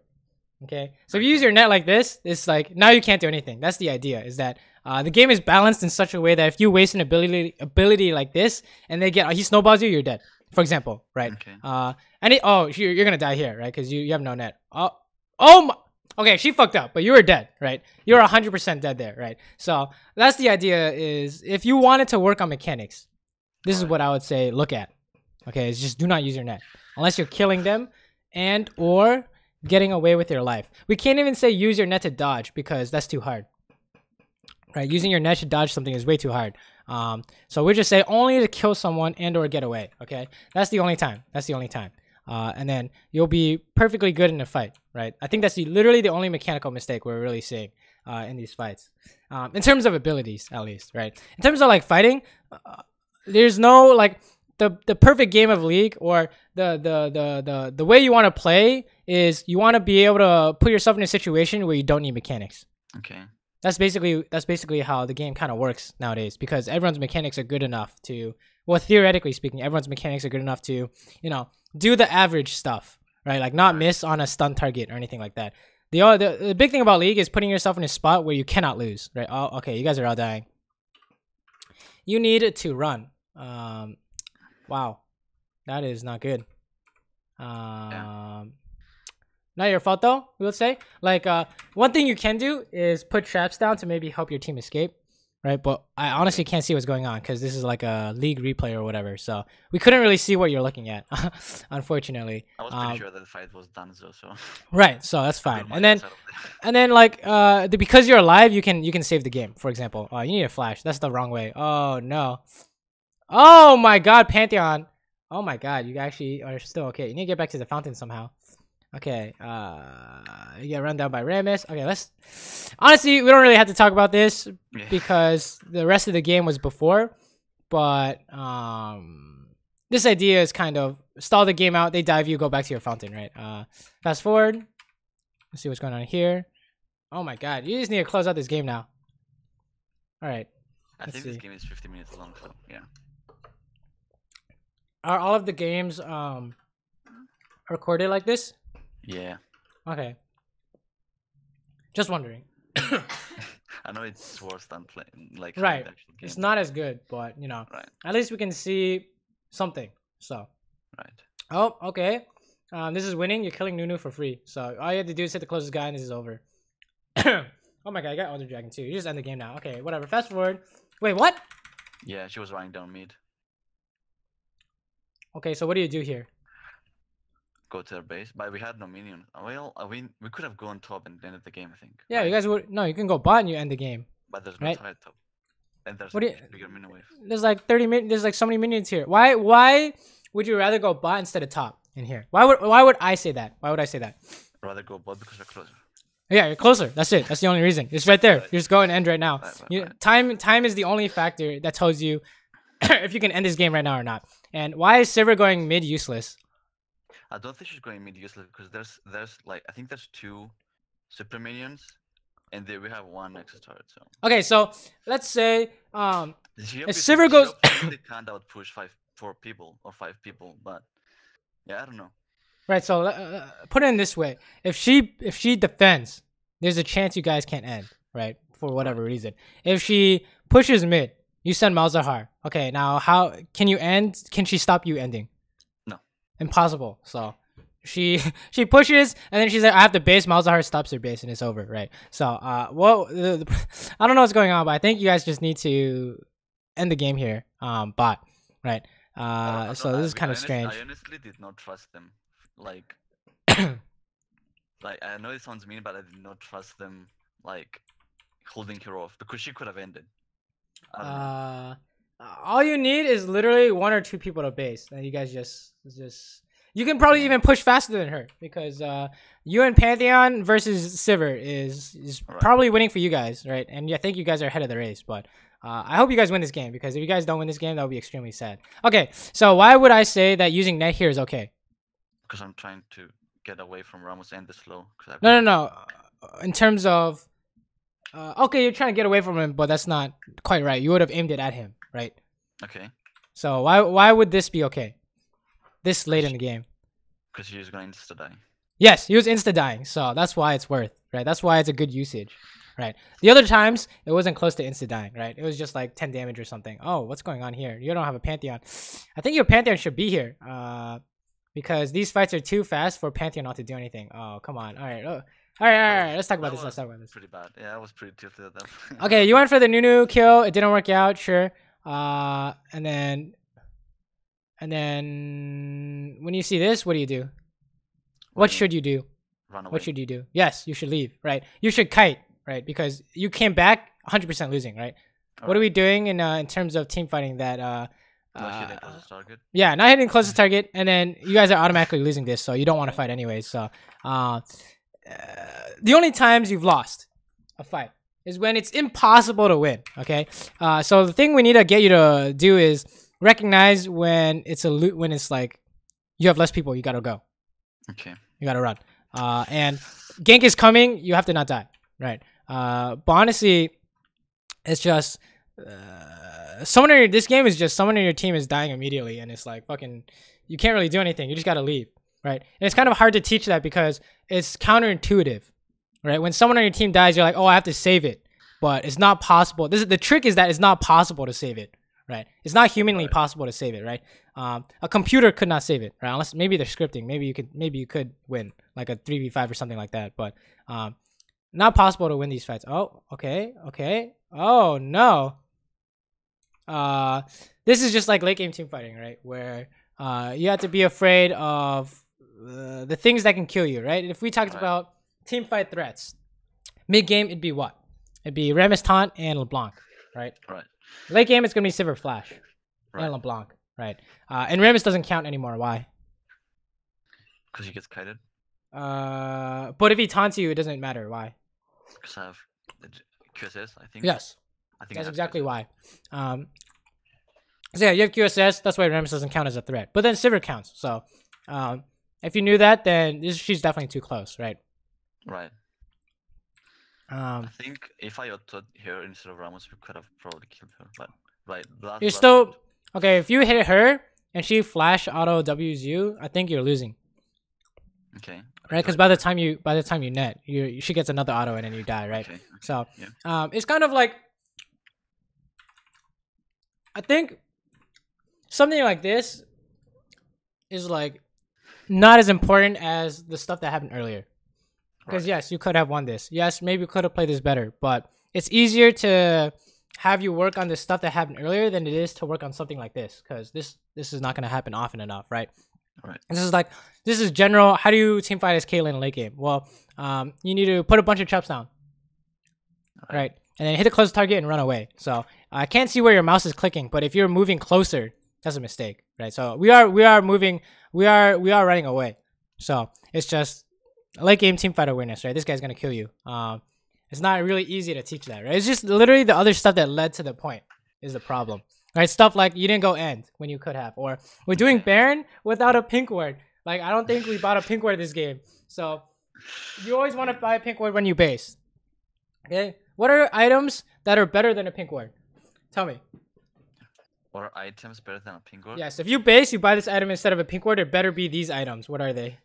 Okay, so if you use your net like this, it's like now you can't do anything. That's the idea. Is that the game is balanced in such a way that if you waste an ability like this and he snowballs you, you're dead. For example, right? Okay. You're gonna die here, right? Because you have no net. Oh my. Okay, she fucked up, but you were dead, right? You're 100% dead there, right? So that's the idea. Is if you wanted to work on mechanics, this is what I would say. Look at. Okay, is just do not use your net unless you're killing them and or getting away with your life. We can't even say use your net to dodge because that's too hard. Right? Using your net to dodge something is way too hard. So we just say only to kill someone and or get away. Okay? That's the only time. And then you'll be perfectly good in a fight, right? I think that's literally the only mechanical mistake we're really seeing in these fights. In terms of abilities, at least, right? In terms of like fighting, there's no like the perfect game of League or the way you want to play is you want to be able to put yourself in a situation where you don't need mechanics. Okay. That's basically how the game kind of works nowadays because everyone's mechanics are good enough to, well, theoretically speaking, everyone's mechanics are good enough to, you know, do the average stuff, right? Like not miss on a stun target or anything like that. The big thing about League is putting yourself in a spot where you cannot lose, right? Oh, okay, you guys are all dying. You need to run. Wow, that is not good. Not your fault though, we would say. Like one thing you can do is put traps down to maybe help your team escape, right? But I honestly can't see what's going on because this is like a League replay or whatever, so we couldn't really see what you're looking at, unfortunately. I was pretty sure that the fight was done, so. Right, so that's fine. And then like because you're alive, you can save the game. For example, you need a flash. That's the wrong way. Oh no. Oh my God, Pantheon. Oh my God, you actually are still okay. You need to get back to the fountain somehow. Okay, you get run down by Rammus. Okay, honestly, we don't really have to talk about this because the rest of the game was before. But this idea is kind of stall the game out. They dive you, go back to your fountain, right? Fast forward. Let's see what's going on here. Oh my God, you just need to close out this game now. All right. I think this game is 50 minutes long, so yeah. Are all of the games recorded like this? Yeah. Okay. Just wondering. I know it's worse than playing like right. It's not as good, but you know, at least we can see something. So. Right. Oh, okay. This is winning. You're killing Nunu for free. So all you have to do is hit the closest guy, and this is over. Oh my god, I got Elder Dragon too. You just end the game now. Okay, whatever. Fast forward. Wait, what? Yeah, she was running down mid. Okay, so what do you do here? Go to their base, but we had no minion. Well, we could have gone top and ended the game, I think. Yeah, right? you guys would. No, you can go bot and you end the game. But there's no right? tide top, and there's What a do you- bigger minion wave. There's like 30 minutes. There's like so many minions here. Why would you rather go bot instead of top in here? Why would I say that? Why would I say that? Rather go bot because we're closer. Yeah, you're closer. That's it. That's the only reason. It's right there. Right. You're just going to end right now. Right. Time is the only factor that tells you if you can end this game right now or not. And why is Saber going mid useless? I don't think she's going mid useless because there's like I think there's 2 super minions, and then we have 1 extra turret. So Okay, so let's say she if Saber goes they can't outpush 4 people or 5 people, but yeah, I don't know. right. So put it in this way: if she defends, there's a chance you guys can't end, right? For whatever reason. If she pushes mid, you send Malzahar. Okay, now how can you end? Can she stop you ending? No. Impossible. So she pushes and then she's like, I have to base. Malzahar stops her base and it's over, right? So I don't know what's going on, but I think you guys just need to end the game here. Bot, right? So this is kind of strange. I honestly did not trust them. Like, like I know it sounds mean, but I did not trust them. Like, holding her off because she could have ended. I don't know. All you need is literally 1 or 2 people to base, and you guys just you can probably even push faster than her because you and Pantheon versus Saber is Right. probably winning for you guys, right? And I think you guys are ahead of the race, but I hope you guys win this game because if you guys don't win this game, that would be extremely sad. Okay, so why would I say that using net here is okay? Because I'm trying to get away from Ramos and the slow. No. In terms of okay, you're trying to get away from him, but that's not quite right. You would have aimed it at him, right? Okay. So why would this be okay? This late in the game. Because he was going to die. Yes, he was insta dying, so that's why it's worth, right? That's why it's a good usage, right? The other times it wasn't close to insta dying, right? It was just like 10 damage or something. Oh, what's going on here? You don't have a Pantheon. I think your Pantheon should be here, because these fights are too fast for Pantheon not to do anything. Oh, come on. All right. All right. Let's talk about this. Let's talk about this. Pretty bad. Yeah, I was pretty tilted at that. Okay, you went for the Nunu kill. It didn't work out. Sure. And then when you see this, what do you do? What should you do? Run away. What should you do? Yes, you should leave, right? You should kite, right? Because you came back 100% losing, right? What are we doing in terms of team fighting that Not hitting closest target. yeah, not hitting closest target, and then you guys are automatically losing this, so you don't want to fight anyways. So the only times you've lost a fight is when it's impossible to win. Okay, so the thing we need to get you to do is recognize when it's when it's like you have less people, you gotta go. Okay. You gotta run. And gank is coming. You have to not die, right? But honestly, it's just someone in this game is just someone in your team is dying immediately, and it's like fucking. You can't really do anything. You just gotta leave, right? And it's kind of hard to teach that because it's counterintuitive, right? When someone on your team dies, you're like, oh, I have to save it, but it's not possible. The trick is that it's not possible to save it, right? It's not humanly possible to save it, right? A computer could not save it, right? Unless maybe they're scripting. Maybe you could win like a 3v5 or something like that, but not possible to win these fights. Oh, okay. Oh no. This is just like late game team fighting, right? Where you have to be afraid of the things that can kill you, right? If we talked about team fight threats, mid game it'd be what? It'd be Rammus Taunt and LeBlanc, right? Right. Late game it's gonna be Saber Flash Right. and LeBlanc, right? And Rammus doesn't count anymore. Why? Because he gets kited. But if he taunts you, it doesn't matter. Why? Because I have the QSS, I think. Yes, I think that's I have exactly QSS. why. So yeah, you have QSS. That's why Rammus doesn't count as a threat. But then Saber counts. So if you knew that, then she's definitely too close, right? Right. I think if I auto her instead of Ramos, we could have probably killed her. But right, You're still okay. If you hit her and she flash auto W's you, I think you're losing, okay. right? Because by the time you net, she gets another auto and then you die, right? Okay. So Yeah. it's kind of like I think something like this is like not as important as the stuff that happened earlier. Because Right. yes, you could have won this. Yes, maybe you could have played this better, but it's easier to have you work on the stuff that happened earlier than it is to work on something like this. Because this is not going to happen often enough, right? Right. And this is general. How do you team fight as Caitlyn in late game? Well, you need to put a bunch of traps down, right? And then hit a close target and run away. So I can't see where your mouse is clicking, but if you're moving closer, that's a mistake, right? So we are moving, we are running away. So it's just late game team fight awareness, right? This guy's gonna kill you. It's not really easy to teach that, right? It's just literally the other stuff that led to the point is the problem, right? Stuff like you didn't go end when you could have, or we're doing Baron without a pink ward. Like I don't think we bought a pink ward this game. So you always want to buy a pink ward when you base. Okay, what are items that are better than a pink ward? Tell me. What are items better than a pink ward? Yes, if you base, you buy this item instead of a pink ward. It better be these items. What are they?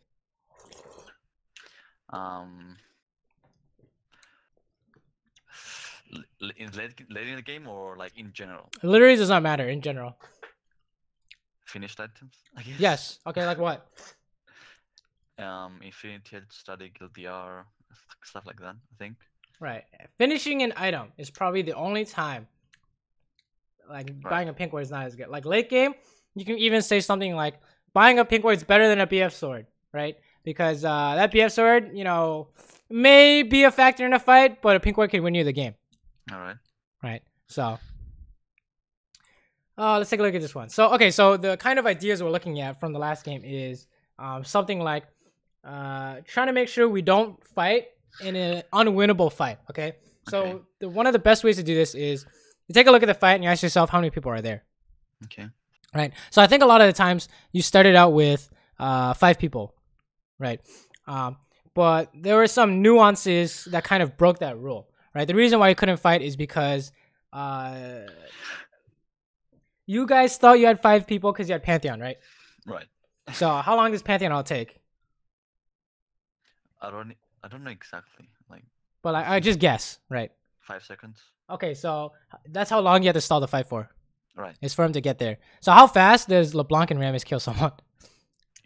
In late in the game or like in general? It literally does not matter in general. Finished items, I guess. Yes. Okay, like what? Infinity, Study, Guild DR, stuff like that, I think. Right. Finishing an item is probably the only time like buying a pink ward is not as good. Like late game, you can even say something like buying a pink ward is better than a BF sword, right? Because that BF sword, you know, may be a factor in a fight, but a pink ward can win you the game. All right. Right. So let's take a look at this one. So okay, so the kind of ideas we're looking at from the last game is something like trying to make sure we don't fight in an unwinnable fight. Okay. So one of the best ways to do this is you take a look at the fight and you ask yourself how many people are there. Okay. Right. So I think a lot of the times you started out with 5 people. Right. But there were some nuances that kind of broke that rule. Right. The reason why you couldn't fight is because you guys thought you had 5 people because you had Pantheon, right? Right. So how long does Pantheon all take? I don't know exactly. Like. But like, I just guess, right? 5 seconds. Okay, so that's how long you have to stall the fight for. Right. It's for him to get there. So how fast does LeBlanc and Rammus kill someone?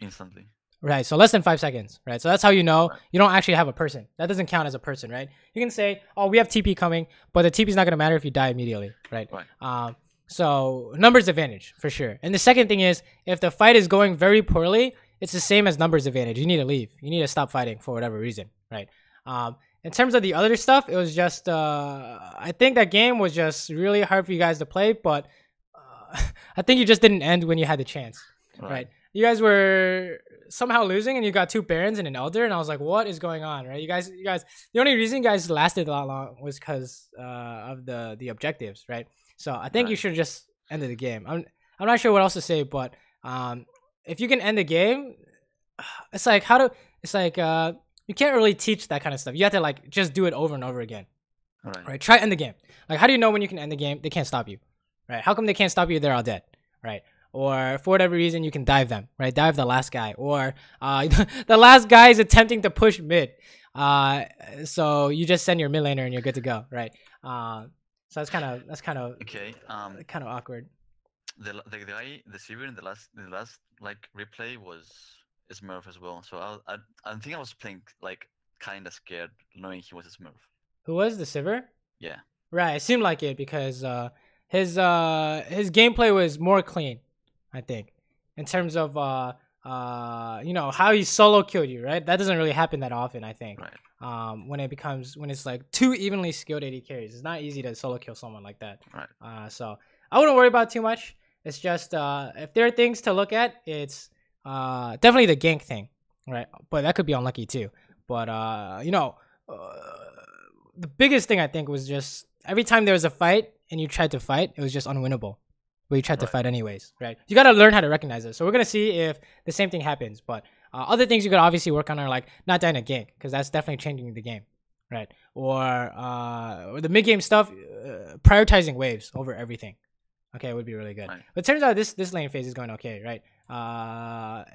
Instantly. Right, so less than 5 seconds, right? So that's how you know you don't actually have a person. That doesn't count as a person, right? You can say, oh, we have TP coming, but the TP is not going to matter if you die immediately, right? Right. So numbers advantage, for sure. And the second thing is, if the fight is going very poorly, it's the same as numbers advantage. You need to leave. You need to stop fighting for whatever reason, right? In terms of the other stuff, it was just, I think that game was just really hard for you guys to play, but I think you just didn't end when you had the chance, right? You guys were somehow losing and you got 2 Barons and an Elder, and I was like, what is going on, right? You guys, the only reason you guys lasted a lot long was because of the objectives, right? So I think you should have just ended the game. I'm not sure what else to say, but if you can end the game, it's like you can't really teach that kind of stuff. You have to like just do it over and over again. Right? Try to end the game. Like, how do you know when you can end the game? They can't stop you, right? How come they can't stop you? They're all dead, right? Or for whatever reason, you can dive them, right? Dive the last guy, or the last guy is attempting to push mid. So you just send your mid laner and you're good to go, right? So that's kind of okay. Kind of awkward. The guy, the Saber in the last like replay was Smurf as well. So I think I was playing like kind of scared knowing he was a Smurf. Who was the Saber? Yeah. Right. It seemed like it because his gameplay was more clean, I think, in terms of you know, how he solo killed you, right? That doesn't really happen that often, I think. Right. When it's like 2 evenly skilled AD carries, it's not easy to solo kill someone like that. Right. So I wouldn't worry about it too much. It's just if there are things to look at, it's definitely the gank thing, right? But that could be unlucky too. But you know, the biggest thing I think was just every time there was a fight and you tried to fight, it was just unwinnable. But you tried to fight anyways, right? You got to learn how to recognize it. So we're going to see if the same thing happens. But other things you could obviously work on are like not dying a gank, because that's definitely changing the game, right? Or the mid-game stuff, prioritizing waves over everything. Okay, it would be really good. Right. But it turns out this lane phase is going okay, right?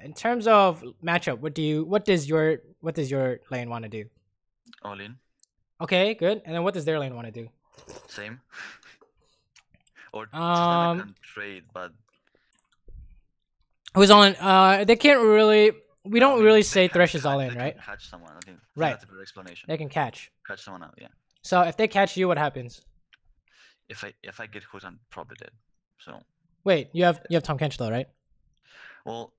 In terms of matchup, what does your lane want to do? All in. Okay, good. And then what does their lane want to do? Same. Or can trade, but who's on? They can't really. we No, I don't mean, really they say can Thresh is catch- all in, they right? Can catch someone. I think Right. that's a good explanation. They can catch. Catch someone out. Yeah. So if they catch you, what happens? If I get hooked, I'm probably dead. So Wait, you have Tom Kench though, right? well,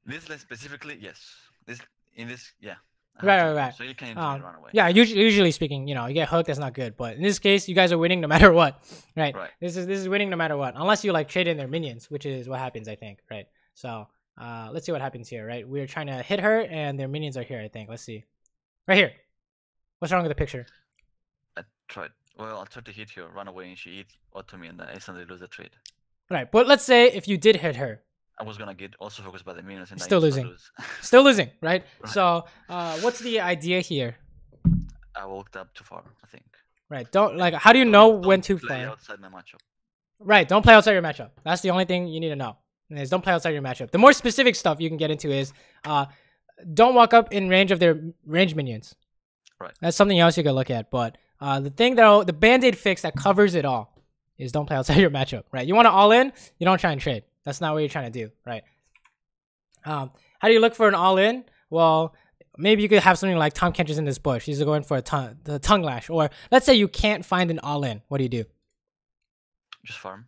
this lane specifically, yes. This in this, yeah. I have Right, to- right, right. So you can easily run away. Yeah, usually speaking, you know, you get hooked, that's not good. But in this case, you guys are winning no matter what, right? Right. This is winning no matter what, unless you like trade in their minions, which is what happens, I think, right? So let's see what happens here, right? We're trying to hit her, and their minions are here, I think. Let's see, right here. What's wrong with the picture? I tried. Well, I tried to hit her, run away, and she hit auto me, and I instantly lose the trade. Right, but let's say if you did hit her, I was gonna get also focused by the minions, and Still I losing. lose. still losing, right? Right. So what's the idea here? I walked up too far, I think. Right, don't like. How do you know Don't when to play play? outside my matchup? Right, don't play outside your matchup. That's the only thing you need to know. Is don't play outside your matchup. The more specific stuff you can get into is don't walk up in range of their range minions. Right. That's something else you can look at. But the thing though, the band-aid fix that covers it all is don't play outside your matchup. Right. You want to all in, you don't try and trade. That's not what you're trying to do. Right. How do you look for an all in? Well, maybe you could have something like Tom Kench is in this bush. He's going for the tongue lash. Or let's say you can't find an all in. What do you do? Just farm.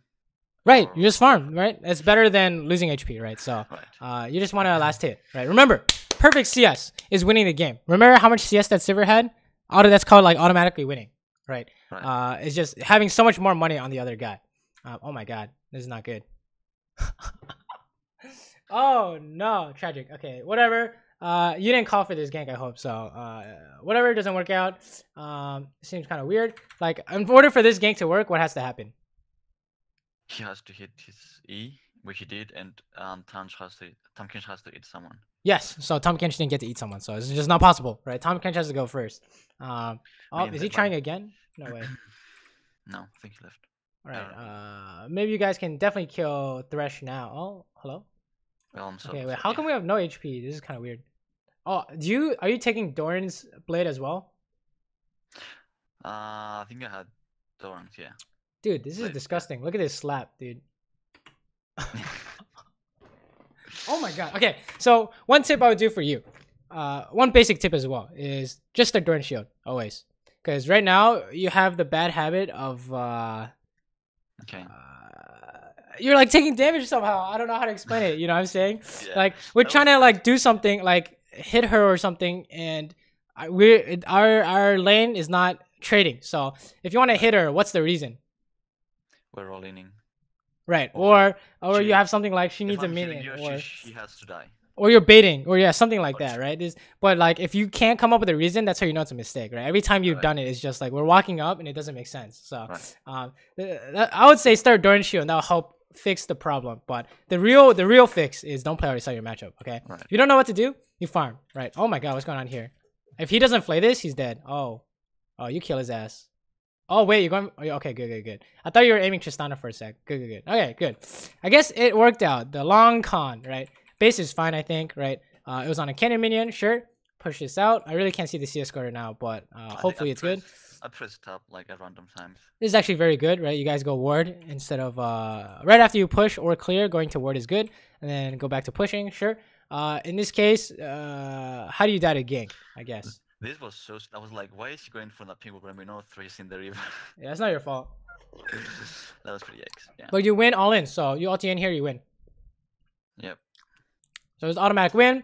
Right, Or- you just farm, right? It's better than losing HP, right? So Right. you just want to last hit, right? Remember, perfect CS is winning the game. Remember how much CS that Saber had? That's called like automatically winning, right? Right. It's just having so much more money on the other guy. Oh my god, this is not good. Oh no, tragic. Okay, whatever. You didn't call for this gank, I hope so. Whatever, doesn't work out. Seems kind of weird. Like, in order for this gank to work, what has to happen? He has to hit his E, which he did, and Tom Kench has to hit someone. Yes, so Tom Kench didn't get to eat someone, so it's just not possible, right? Tom Kench has to go first. mean, Is he but- trying again? No way. No, I think he left. All right. Maybe you guys can definitely kill Thresh now. Oh, hello. Well, I'm so. Okay, wait. How come we have no HP? This is kind of weird. Oh, are you taking Doran's blade as well? I think I had Torrent, yeah. Dude, this is Blade, yeah. disgusting. Look at this slap, dude. Oh my god. Okay, so one tip I would do for you, one basic tip as well, is just start Doran shield always, because right now you have the bad habit of Okay. you're like taking damage somehow. I don't know how to explain it. You know what I'm saying? Yeah, Like we're that trying was to like do something, like hit her or something, and our lane is not trading. So if you want to hit her, what's the reason? We're all inning. Right? Or Or she- you have something like she If needs a I'm hitting minion, you, or she has to die. or you're baiting, or yeah, something like Or that, she- right? But like if you can't come up with a reason, that's how you know it's a mistake, right? Every time you've Right. done it, it's just like we're walking up and it doesn't make sense. So Right. I would say start Doran shield, and that'll help fix the problem. But the real fix is don't play outside your matchup. Okay, Right. if you don't know what to do, you farm. Right? Oh my god, what's going on here? If he doesn't play this, he's dead. Oh, you kill his ass. Oh wait, you're going. Oh, okay, good. I thought you were aiming Tristana for a sec. Good. Okay, good. I guess it worked out. The long con, right? Base is fine, I think, right? It was on a cannon minion. Sure, push this out. I really can't see the CS score now, but I think hopefully it's good. I pressed top like at random times. This is actually very good, right? You guys go ward instead of right after you push or clear, going to ward is good, and then go back to pushing. Sure. In this case, how do you die to gank? I guess. This was so. I was like, why is he going for the pink when we know 3's in the river? Yeah, that's not your fault. That was pretty X. Yeah. But you win all in, so you ulti in here, you win. Yep. So it's automatic win.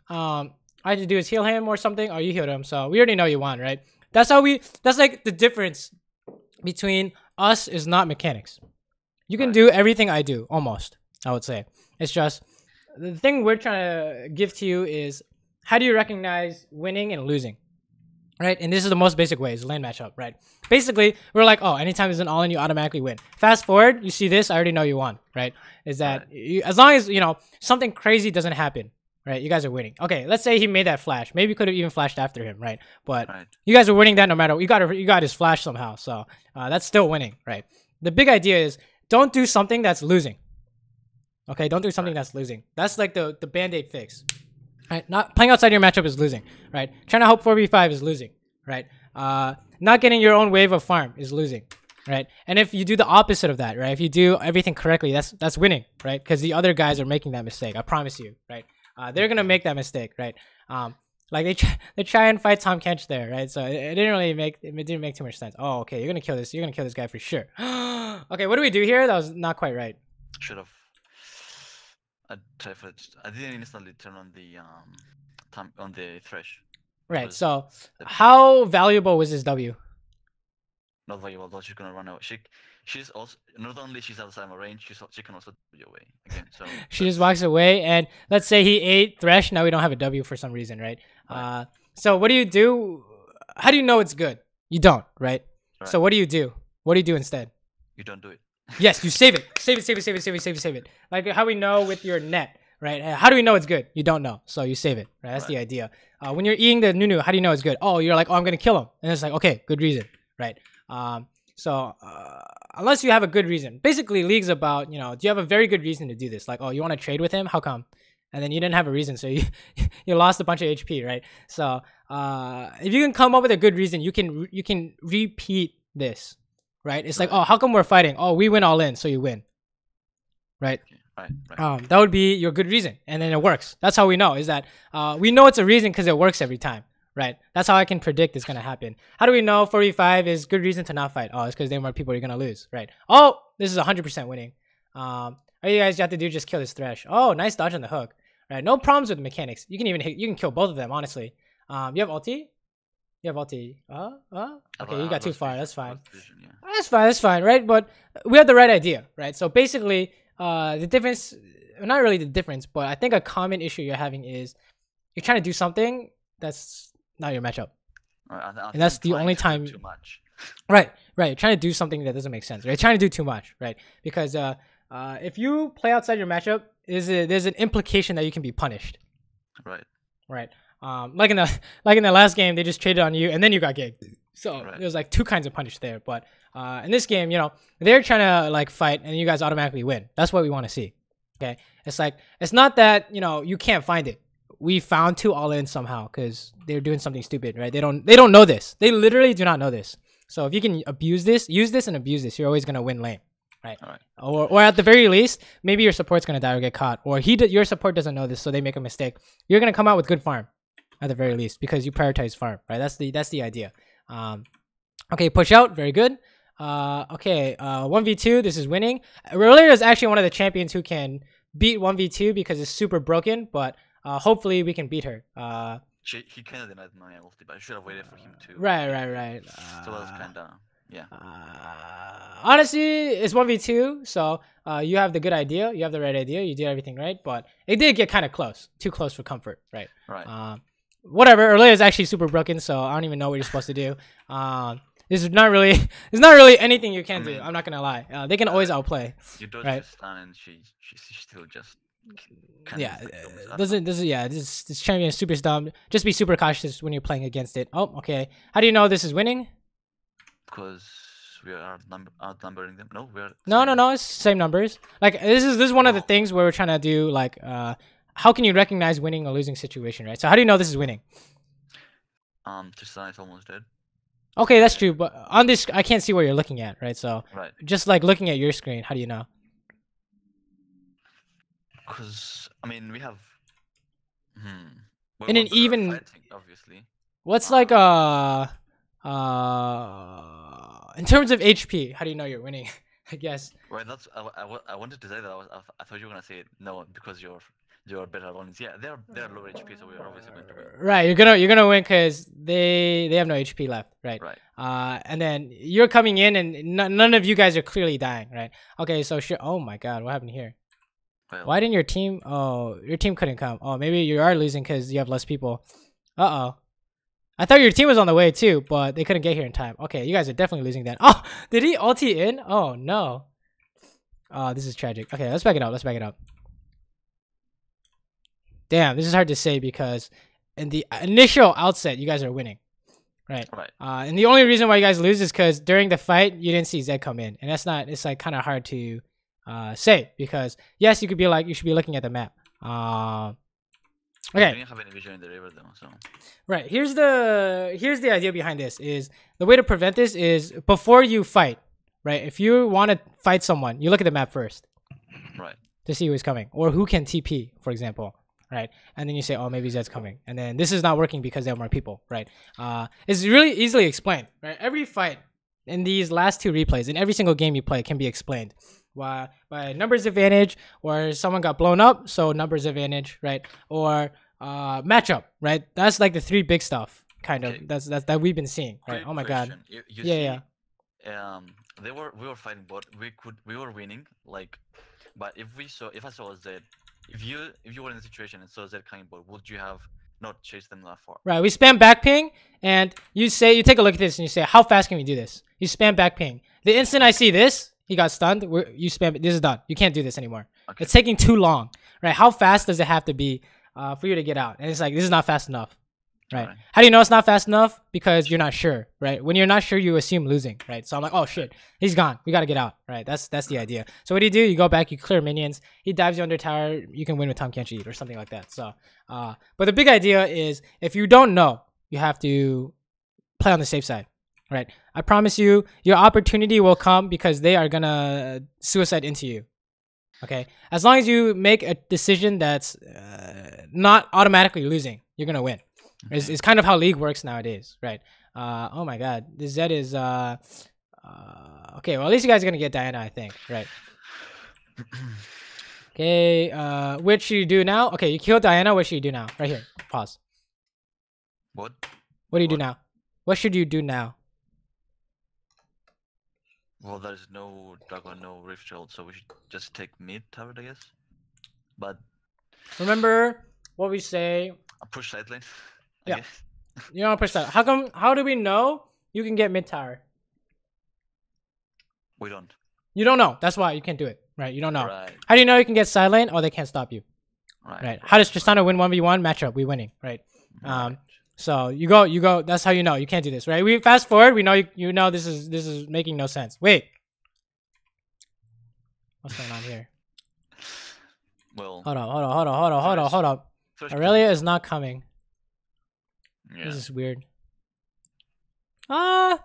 All I had to do is heal him or something, or you healed him. So we already know you won, right? That's like the difference between us is not mechanics. You can Right. do everything I do, almost, I would say. It's just, the thing we're trying to give to you is, how do you recognize winning and losing? Right? And this is the most basic way, is lane matchup, right? Basically, we're like, oh, anytime there's an all-in, you automatically win. Fast forward, you see this, I already know you won, right? Is that, as long as, something crazy doesn't happen, right? You guys are winning. Okay, let's say he made that flash. Maybe you could have even flashed after him, right? But Right. you guys are winning that no matter what. You got his flash somehow, so that's still winning, right? The big idea is, don't do something that's losing. Okay, don't do something that's losing. That's like the band-aid fix. Right? Not playing outside your matchup is losing, right? Trying to hope 4v5 is losing, right? Not getting your own wave of farm is losing, right? And if you do the opposite of that, right? If you do everything correctly, that's winning, right? Because the other guys are making that mistake. I promise you, right? They're gonna make that mistake, right? Like they try and fight Tom Kench there, right? So it didn't make too much sense. Oh, okay, you're gonna kill this guy for sure. Okay, what do we do here? That was not quite right. Should have. I didn't instantly turn on the thresh. Right. So how valuable was this W? Not valuable, though. She's gonna run away. She's also not only she's outside my range, she can also W away again. So she just walks away, and let's say he ate thresh. Now we don't have a W for some reason, right? So what do you do? How do you know it's good? You don't, right? So what do you do? What do you do instead? You don't do it. Yes, you save it. Save it. Like how we know with your net, right? How do we know it's good? You don't know, so you save it, right? That's the idea. When you're eating the Nunu, how do you know it's good? Oh, you're like, oh, I'm gonna kill him, and it's like, okay, good reason, right? So unless you have a good reason, basically League's about, do you have a very good reason to do this? Like, oh, you want to trade with him? How come? And then you didn't have a reason, so you lost a bunch of HP, right? So if you can come up with a good reason, you can repeat this, right? It's like, oh, how come we're fighting? Oh, we win all in, so you win, right? Right. That would be your good reason, and then it works. That's how we know, is that we know it's a reason because it works every time, right? That's how I can predict it's gonna happen. How do we know 45 is good reason to not fight? Oh, it's because there are more people you're gonna lose, right? Oh, this is 100% winning. All you guys have to do is just kill this thresh. Oh, nice dodge on the hook, right? No problems with the mechanics. You can even you can kill both of them, honestly. You have ulti? You have ulti. Okay, you got too far. That's fine. That's fine, right? But we have the right idea, right? So basically, the difference, not really the difference, but I think a common issue you're having is you're trying to do something that's not your matchup. And that's the only time. Too much. Right. You're trying to do something that doesn't make sense. Right? You're trying to do too much, right? Because if you play outside your matchup, there's an implication that you can be punished. Right. Like in the last game, they just traded on you, and then you got gigged. So there's like two kinds of punish there. But in this game, they're trying to like fight, and you guys automatically win. That's what we want to see. Okay, it's like it's not that you can't find it. We found 2 all-in somehow because they're doing something stupid, right? They don't know this. They literally do not know this. So if you can use this, and abuse this, you're always gonna win lane, right? Or at the very least, maybe your support's gonna die or get caught, or your support doesn't know this, so they make a mistake. You're gonna come out with good farm, at the very least, because you prioritize farm, right? That's the idea. Okay, push out, very good. Okay, 1v2, this is winning. Earlier is actually one of the champions who can beat 1v2 because it's super broken, but hopefully we can beat her. He kind of denied my ulti, but I should have waited for him to. Right. So that was kind of, yeah. Honestly, it's 1v2, so you have the good idea, you have the right idea, you did everything right, but it did get kind of close, too close for comfort, right? Whatever. Earlier is actually super broken, so I don't even know what you're supposed to do. There's not really anything you can do. I'm not gonna lie. They can always outplay. You dodge the stun, and she still just. This champion is super dumb. Just be super cautious when you're playing against it. Oh, okay. How do you know this is winning? Because we are outnumbering them. No, we're. No. It's same numbers. Like this is one of the things where we're trying to do like how can you recognize winning or losing situation, right? So how do you know this is winning? Tristan is almost dead. Okay, that's true. But on this, I can't see what you're looking at, right? So just like looking at your screen, how do you know? Because I mean, we have. In an even. Fighting, obviously. What's like in terms of HP, how do you know you're winning? I guess. Right. That's I wanted to say that I thought you were gonna say no because you're better opponents. Yeah, they're lower HP, so we're obviously going to win. Right, you're gonna win because they have no HP left, right? And then you're coming in, and none of you guys are clearly dying, right? Okay, so sure. Oh my God, what happened here? Well, why didn't your team? Oh, your team couldn't come. Oh, maybe you are losing because you have less people. I thought your team was on the way too, but they couldn't get here in time. Okay, you guys are definitely losing then. Oh, did he ulti in? Oh no. Oh, this is tragic. Okay, let's back it up. Damn, this is hard to say because in the initial outset, you guys are winning, right? And the only reason why you guys lose is because during the fight, you didn't see Zed come in. And that's not, it's like kind of hard to say because yes, you could be like, you should be looking at the map. Okay. I didn't have any vision in the river though, so. Right, here's the idea behind this is the way to prevent this is before you fight, right? If you want to fight someone, you look at the map first. Right. To see who is coming or who can TP, for example. right? And then you say, oh, maybe Zed's coming, and then this is not working because they have more people, right? It's really easily explained, right? Every fight in these last 2 replays, in every single game you play, can be explained by numbers advantage, or someone got blown up, so numbers advantage, right? Or matchup, right? That's like the 3 big stuff, kind of. That's that we've been seeing, right? Oh my god. You Yeah, see, we were fighting bot. We were winning, like, but if I saw Zed, if you were in the situation and saw Zed coming bot, would you have not chased them that far? right. We spam back ping, and you take a look at this, and you say, how fast can we do this? You spam back ping. The instant I see this, he got stunned. You spam. This is done. You can't do this anymore. Okay. It's taking too long, right? How fast does it have to be for you to get out? And it's like, this is not fast enough. Right. How do you know it's not fast enough? Because you're not sure, right? When you're not sure, you assume losing, right? So I'm like, oh shit, he's gone. We gotta get out, right? That's the idea. So what do? You go back, you clear minions. He dives you under tower. You can win with Tom Can't Eat or something like that. So, but the big idea is, if you don't know, you have to play on the safe side, right? I promise you, your opportunity will come because they are gonna suicide into you. Okay, as long as you make a decision that's not automatically losing, you're gonna win. It's kind of how League works nowadays, right? Oh my god, this Zed is okay, well, at least you guys are gonna get Diana, I think, right? Okay, what should you do now? Okay, you killed Diana. What should you do now? Right here, pause. What do you do now? What should you do now? Well, there's no Dragon, no Rift Shield, so we should just take mid tower, I guess. But remember what we say. Push side lane. Yeah. You don't push that. How do we know you can get mid tower? We don't. You don't know. That's why you can't do it. Right? You don't know. Right. How do you know you can get side lane? Oh, they can't stop you. Right. How does Tristana win 1v1 matchup? We winning, right? So you go. That's how you know you can't do this, right? We fast forward. We know you know this is making no sense. Wait. What's going on here? Well. Hold up. Aurelia is not coming. Yeah. This is weird. I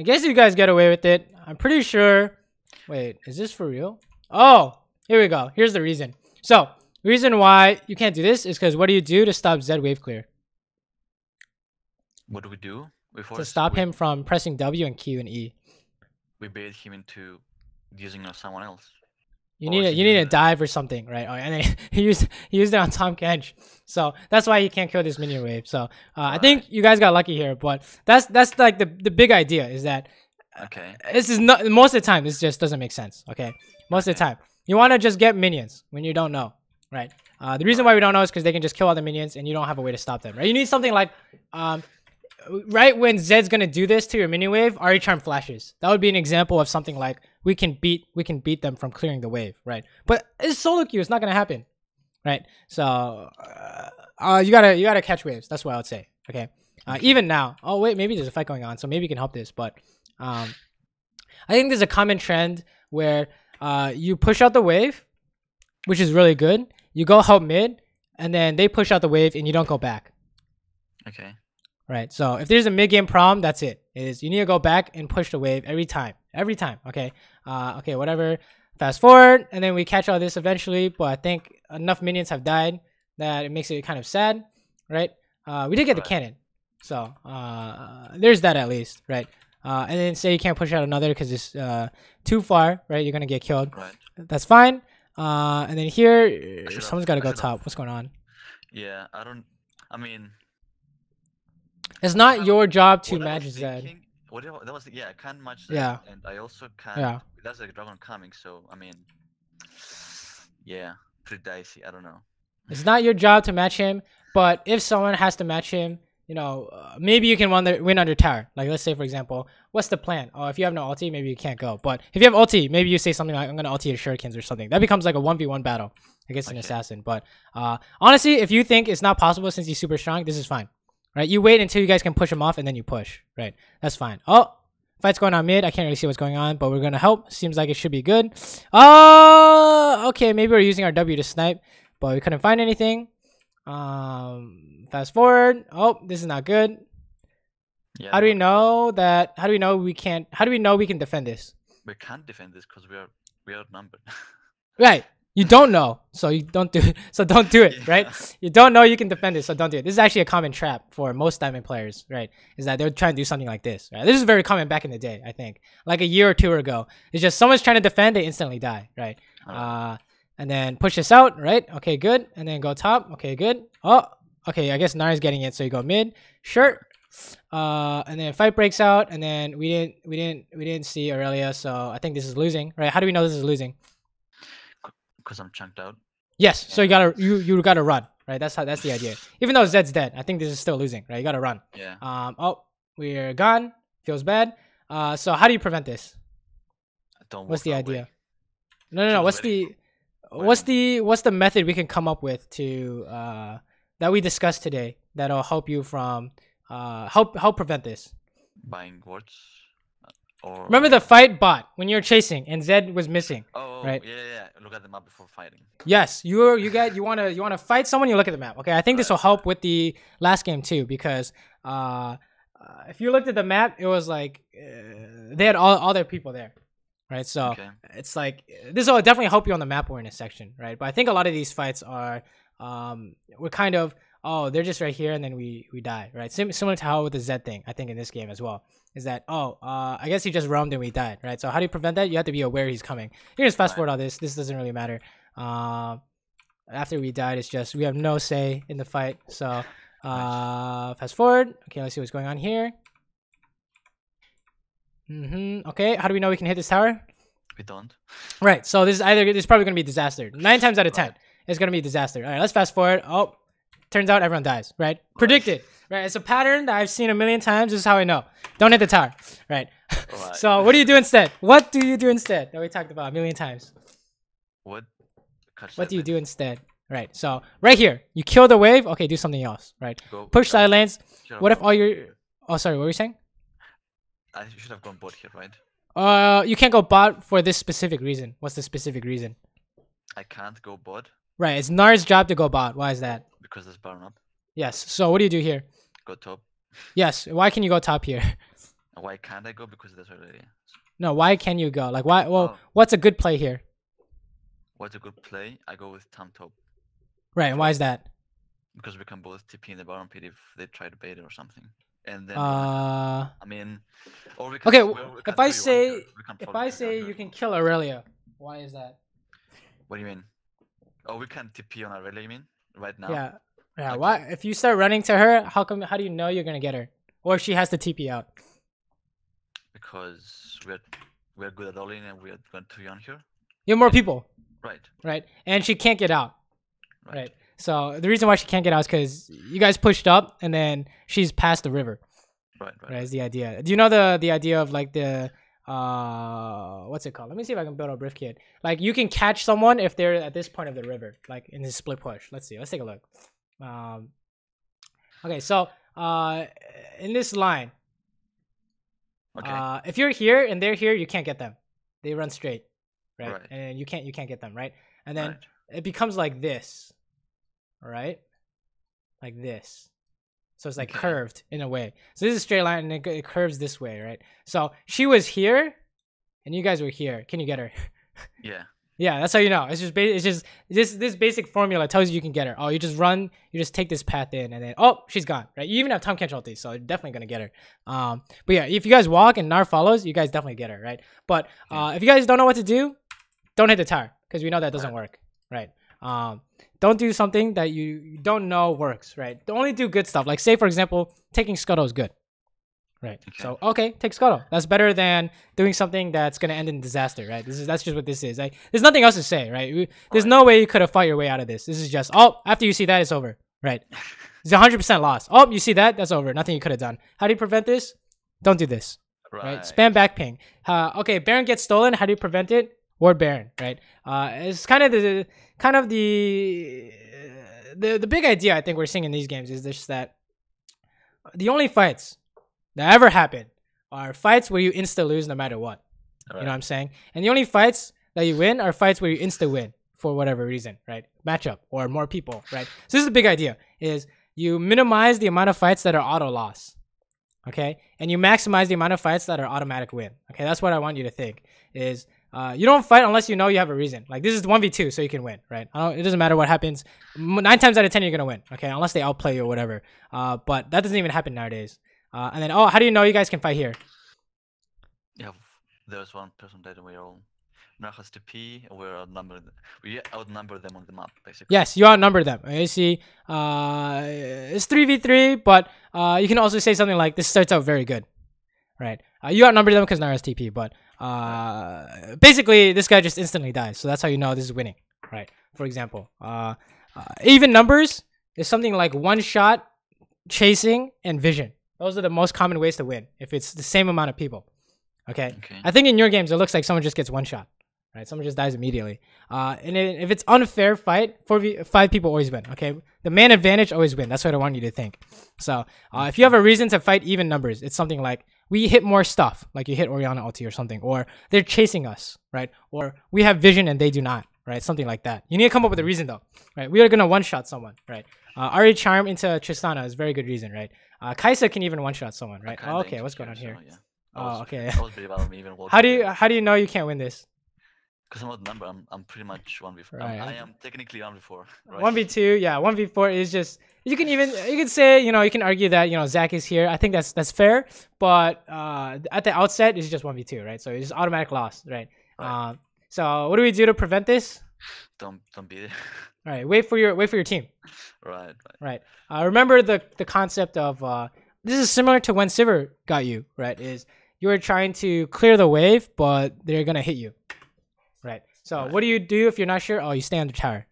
guess you guys get away with it. I'm pretty sure. Wait, is this for real? Oh, here we go. Here's the reason. So, the reason why you can't do this is because what do you do to stop Zed wave clear? What do we do? To stop him from pressing W and Q and E. We bait him into using someone else. You need a dive or something, right? Oh, and then he used it on Tom Kench, so that's why he can't kill this minion wave. So I think you guys got lucky here, but that's like the big idea is that this is not most of the time. This just doesn't make sense. Okay, most of the time you want to just get minions when you don't know, right? The reason why we don't know is because they can just kill all the minions and you don't have a way to stop them, right? You need something like right when Zed's gonna do this to your mini wave, Ari Charm flashes. That would be an example of something like we can beat them from clearing the wave, right? But it's solo queue, it's not gonna happen, right? So you gotta catch waves. That's what I would say. Okay. Even now. Oh wait, maybe there's a fight going on, so maybe you can help this. But I think there's a common trend where you push out the wave, which is really good. You go help mid, and then they push out the wave, and you don't go back. Okay. Right, so if there's a mid-game problem, that's it. You need to go back and push the wave every time. Okay? Okay, whatever. Fast forward, and then we catch all this eventually, but I think enough minions have died that it makes it kind of sad, right? We did get the cannon, so there's that at least, right? And then say you can't push out another because it's too far, right? You're going to get killed. Right. That's fine. And then here, someone's got to go top. What's going on? Yeah, I mean... It's not your job to match Zed. I can't match Zed. Yeah. And I also can't. Yeah. That's a dragon coming, so I mean, yeah, pretty dicey. I don't know. It's not your job to match him, but if someone has to match him, you know, maybe you can win under tower. Like let's say for example, what's the plan? Oh, if you have no ulti, maybe you can't go. But if you have ulti, maybe you say something like I'm gonna ulti your shurikens or something. That becomes like a 1v1 battle against an assassin. But honestly, if you think it's not possible since he's super strong, this is fine. Right, you wait until you guys can push him off, and then you push. Right, that's fine. Oh, fight's going on mid. I can't really see what's going on, but we're gonna help. Seems like it should be good. Oh, okay. Maybe we're using our W to snipe, but we couldn't find anything. Fast forward. Oh, this is not good. Yeah, how do we know that? How do we know we can't? How do we know we can defend this? We can't defend this because we are outnumbered. Right. You don't know, so you don't do it. So don't do it, Yeah. right? You don't know you can defend it, so don't do it. This is actually a common trap for most diamond players, right? Is that they're trying to do something like this, right? This is very common back in the day, I think. Like a year or two ago. It's just someone's trying to defend, they instantly die, right? And then push this out, right? Okay, good. And then go top. Okay, good. Oh, okay, I guess Nara's getting it, so you go mid. Sure. And then fight breaks out, and then we didn't see Aurelia, so I think this is losing, right? How do we know this is losing? Because I'm chunked out. Yes, so you gotta run, right? That's the idea. Even though Zed's dead, I think this is still losing, right? You gotta run. Yeah. Oh, we're gone. Feels bad. So how do you prevent this? Don't. What's walk the that idea? way. No. Just What's the method we can come up with to that we discussed today that'll help you from help prevent this? Buying wards. Or Remember the fight bot when you were chasing and Zed was missing. Oh, right? Yeah. Look at the map before fighting. Yes, you wanna fight someone. You look at the map. Okay, I think this will help with the last game too because if you looked at the map, it was like they had all their people there, right? So it's like this will definitely help you on the map awareness section, right? But I think a lot of these fights are we're kind of they're just right here and then we die, right? Similar to how with the Zed thing, I think in this game as well. Is that I guess he just roamed and we died, right? So how do you prevent that? You have to be aware he's coming. You can just fast forward all this. This doesn't really matter. After we died, it's just we have no say in the fight. So fast forward. Okay, let's see what's going on here. Okay, how do we know we can hit this tower? We don't. Right. So this is probably gonna be disaster. 9 times out of 10, it's gonna be disaster. All right, let's fast forward. Oh, turns out everyone dies. Right. Predicted. Right, it's a pattern that I've seen a million times. This is how I know. Don't hit the tower. Right. So what do you do instead? What do you do instead? That we talked about a million times. What do you do instead? Right. So right here, you kill the wave. Okay, do something else. Right. Push side lanes. What if all your? Oh, sorry. What were you saying? I should have gone bot here, right? You can't go bot for this specific reason. What's the specific reason? I can't go bot. Right. It's Nar's job to go bot. Why is that? Because there's Baron up. Yes. So what do you do here? Go top. Yes. Why can you go top here? Why can't I go? Because there's already. No. Why can you go? Like why? Well, what's a good play here? What's a good play? I go with Tam top. Right. And why is that? Because we can both TP in the Baron pit if they try to bait it or something. And then I mean, or we can, okay. we If can I do say one you can kill Aurelia, why is that? What do you mean? Oh, we can TP on Aurelia, you mean? Right now? Yeah. Yeah. Okay. Why? If you start running to her, how do you know you're gonna get her? Or if she has to TP out? Because we're good at all-in and we're going to young here. You have more people. Right. Right. And she can't get out. Right. So the reason why she can't get out is because you guys pushed up and then she's past the river. Right. Is the idea. Do you know the idea of like the what's it called? Let me see if I can build a brief kit. Like you can catch someone if they're at this point of the river, like in this split push. Let's see. Let's take a look. Okay, so in this line, if you're here and they're here, you can't get them. They run straight, right? And you can't get them, right? And then it becomes like this, right? Like this. So it's like curved in a way. So this is a straight line and it curves this way, right? So she was here and you guys were here. Can you get her? Yeah. Yeah, that's how you know. It's just this basic formula tells you can get her. Oh, you just run, you just take this path in, and then she's gone. Right? You even have time catch ulti, so you're definitely gonna get her. But yeah, if you guys walk and Nar follows, you guys definitely get her, right? But if you guys don't know what to do, don't hit the tower because we know that doesn't work, right? Don't do something that you don't know works, right? Only do good stuff. Like say for example, taking Scuttle is good. Right. So take Scuttle. That's better than doing something that's gonna end in disaster, right? That's just what this is. Like, there's nothing else to say, right? There's no way you could have fought your way out of this. This is just after you see that, it's over, right? It's 100% loss. You see that? That's over. Nothing you could have done. How do you prevent this? Don't do this. Right? Spam back ping. Okay, Baron gets stolen. How do you prevent it? Ward Baron, right? It's kind of the big idea I think we're seeing in these games is just that the only fights that ever happen are fights where you insta lose no matter what. You know what I'm saying? And the only fights that you win are fights where you insta win for whatever reason, right? Matchup or more people, right? So this is the big idea: is you minimize the amount of fights that are auto loss, okay, and you maximize the amount of fights that are automatic win. Okay, that's what I want you to think. Is You don't fight unless you know you have a reason. Like this is 1v2, so you can win, right? It doesn't matter what happens. 9 times out of 10, you're gonna win, okay? Unless they outplay you or whatever. But that doesn't even happen nowadays. And then, how do you know you guys can fight here? Yeah, there's one person that we all now has to P. We're outnumbered. We outnumber them on the map, basically. Yes, you outnumber them. You see, it's 3v3, but you can also say something like this starts out very good, right? You outnumber them because Nara's TP, but basically this guy just instantly dies, so that's how you know this is winning, right? For example, even numbers is something like one shot, chasing, and vision. Those are the most common ways to win if it's the same amount of people. Okay. I think in your games it looks like someone just gets one shot, right? Someone just dies immediately. And if it's unfair fight, 5 people always win. Okay, the man advantage always win. That's what I want you to think. So if you have a reason to fight even numbers, it's something like we hit more stuff, like you hit Orianna ulti or something, or they're chasing us, right? Or we have vision and they do not, right? Something like that. You need to come up with a reason though, right? We are gonna one-shot someone, right? Ari Charm into Tristana is a very good reason, right? Kaisa can even one-shot someone, right? Oh, okay, what's going on here? So, yeah. Oh, okay. I was pretty bad me even How do you know you can't win this? Because I'm outnumbered. I'm pretty much 1v4. Right. I am technically 1v4. Right? 1v2, yeah. 1v4 is just you can say you can argue that Zach is here. I think that's fair, but at the outset it's just 1v2, right? So it's just automatic loss, right? So what do we do to prevent this? Don't be there. All right, wait for your team. Right. Remember the concept of this is similar to when Saber got you, right? Is you were trying to clear the wave, but they're gonna hit you, right? So what do you do if you're not sure? Oh, you stay on the tower.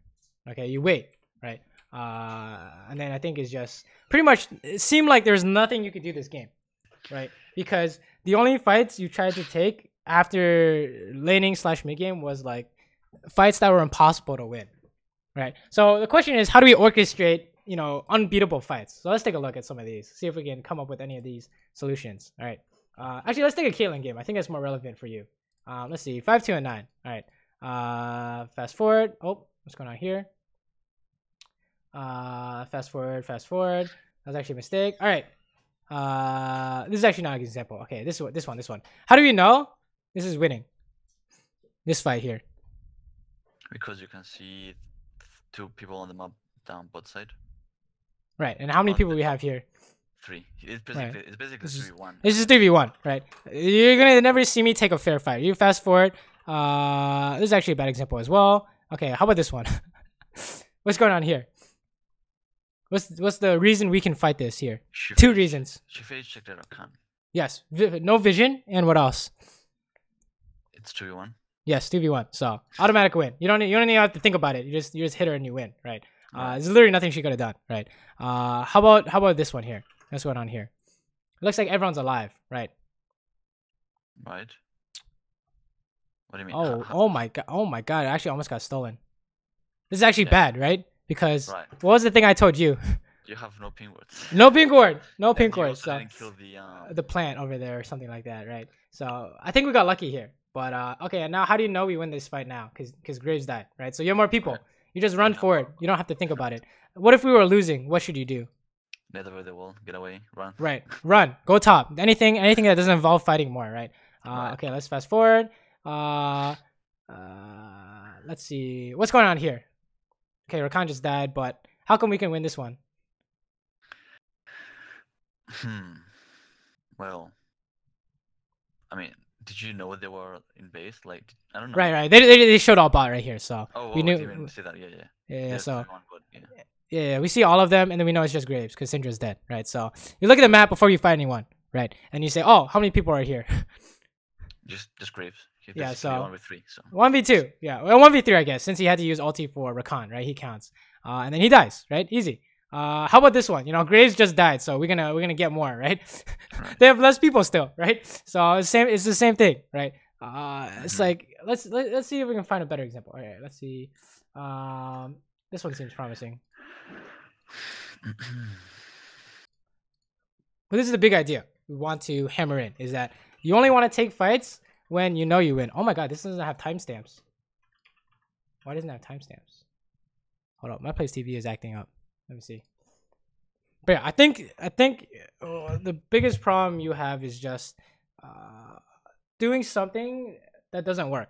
Okay, you wait, right? And then I think it's just pretty much. It seemed like there's nothing you could do this game, right? Because the only fights you tried to take after laning / mid game was like fights that were impossible to win, right? So the question is, how do we orchestrate unbeatable fights? So let's take a look at some of these, see if we can come up with any of these solutions. All right, actually let's take a Caitlyn game. I think that's more relevant for you. Let's see, 5, 2, and 9. All right, fast forward. Oh, what's going on here? Fast forward. That was actually a mistake. All right, this is actually not an example. Okay, this one. How do we know this is winning? This fight here. Because you can see 2 people on the map down both side. Right, and how many people we have here? 3. It's basically 3v1. This is 3v1, right? You're gonna never see me take a fair fight. You fast forward. This is actually a bad example as well. Okay, how about this one? What's going on here? What's the reason we can fight this here? 2 reasons. She face checked that Rakan. Yes, no vision, and what else? It's 2v1. Yes, 2v1. So automatic win. You don't even have to think about it. You just hit her and you win, right? There's literally nothing she could have done, right? How about this one here? What's going on here? It looks like everyone's alive, right? Right. What do you mean? Oh my god! It actually almost got stolen. This is actually bad, right? Because what was the thing I told you? You have no ping wards. No ping ward. No ping ward. So didn't kill the plant over there or something like that, right? So I think we got lucky here. But okay, and now how do you know we win this fight now? Because Graves died, right? So you have more people. You just run forward. You don't have to think about it. What if we were losing? What should you do? Net over the wall. Get away. Run. Right. Run. Go top. Anything that doesn't involve fighting more, right? Okay, let's fast forward. Let's see. What's going on here? Okay, Rakan just died, but how come we can win this one? Well, I mean, did you know they were in base? Like, I don't know. Right. They showed all bot right here, so we knew. Didn't see that. Yeah. So yeah, we see all of them, and then we know it's just Graves because Syndra's dead, right? So you look at the map before you fight anyone, right? And you say, oh, how many people are here? just Graves. Yeah, so 1v3. So 1v2. Yeah, well, 1v3, I guess, since he had to use ulti for Rakan, right? He counts, and then he dies, right? Easy. How about this one? Graves just died, so we're gonna get more, right? They have less people still, right? So it's the same thing, right? It's like let's see if we can find a better example. All right, let's see. This one seems promising. But this is the big idea we want to hammer in: is that you only want to take fights when you know you win. Oh my god, this doesn't have timestamps. Why doesn't it have timestamps? Hold up, my place TV is acting up. Let me see. But yeah, I think the biggest problem you have is just doing something that doesn't work.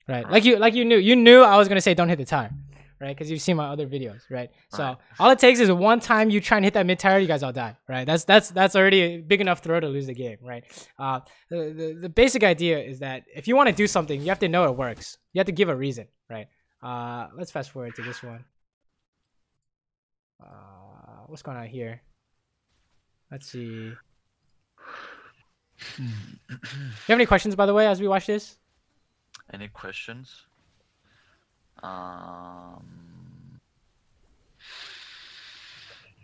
right? Like you knew I was gonna say don't hit the tire, right? Because you've seen my other videos, right? So all it takes is one time you try and hit that mid tire, you guys all die, right? That's already a big enough throw to lose the game, right? The basic idea is that if you want to do something, you have to know it works. You have to give a reason, right? Let's fast forward to this one. What's going on here? Let's see. You have any questions, by the way, as we watch this? Any questions? No,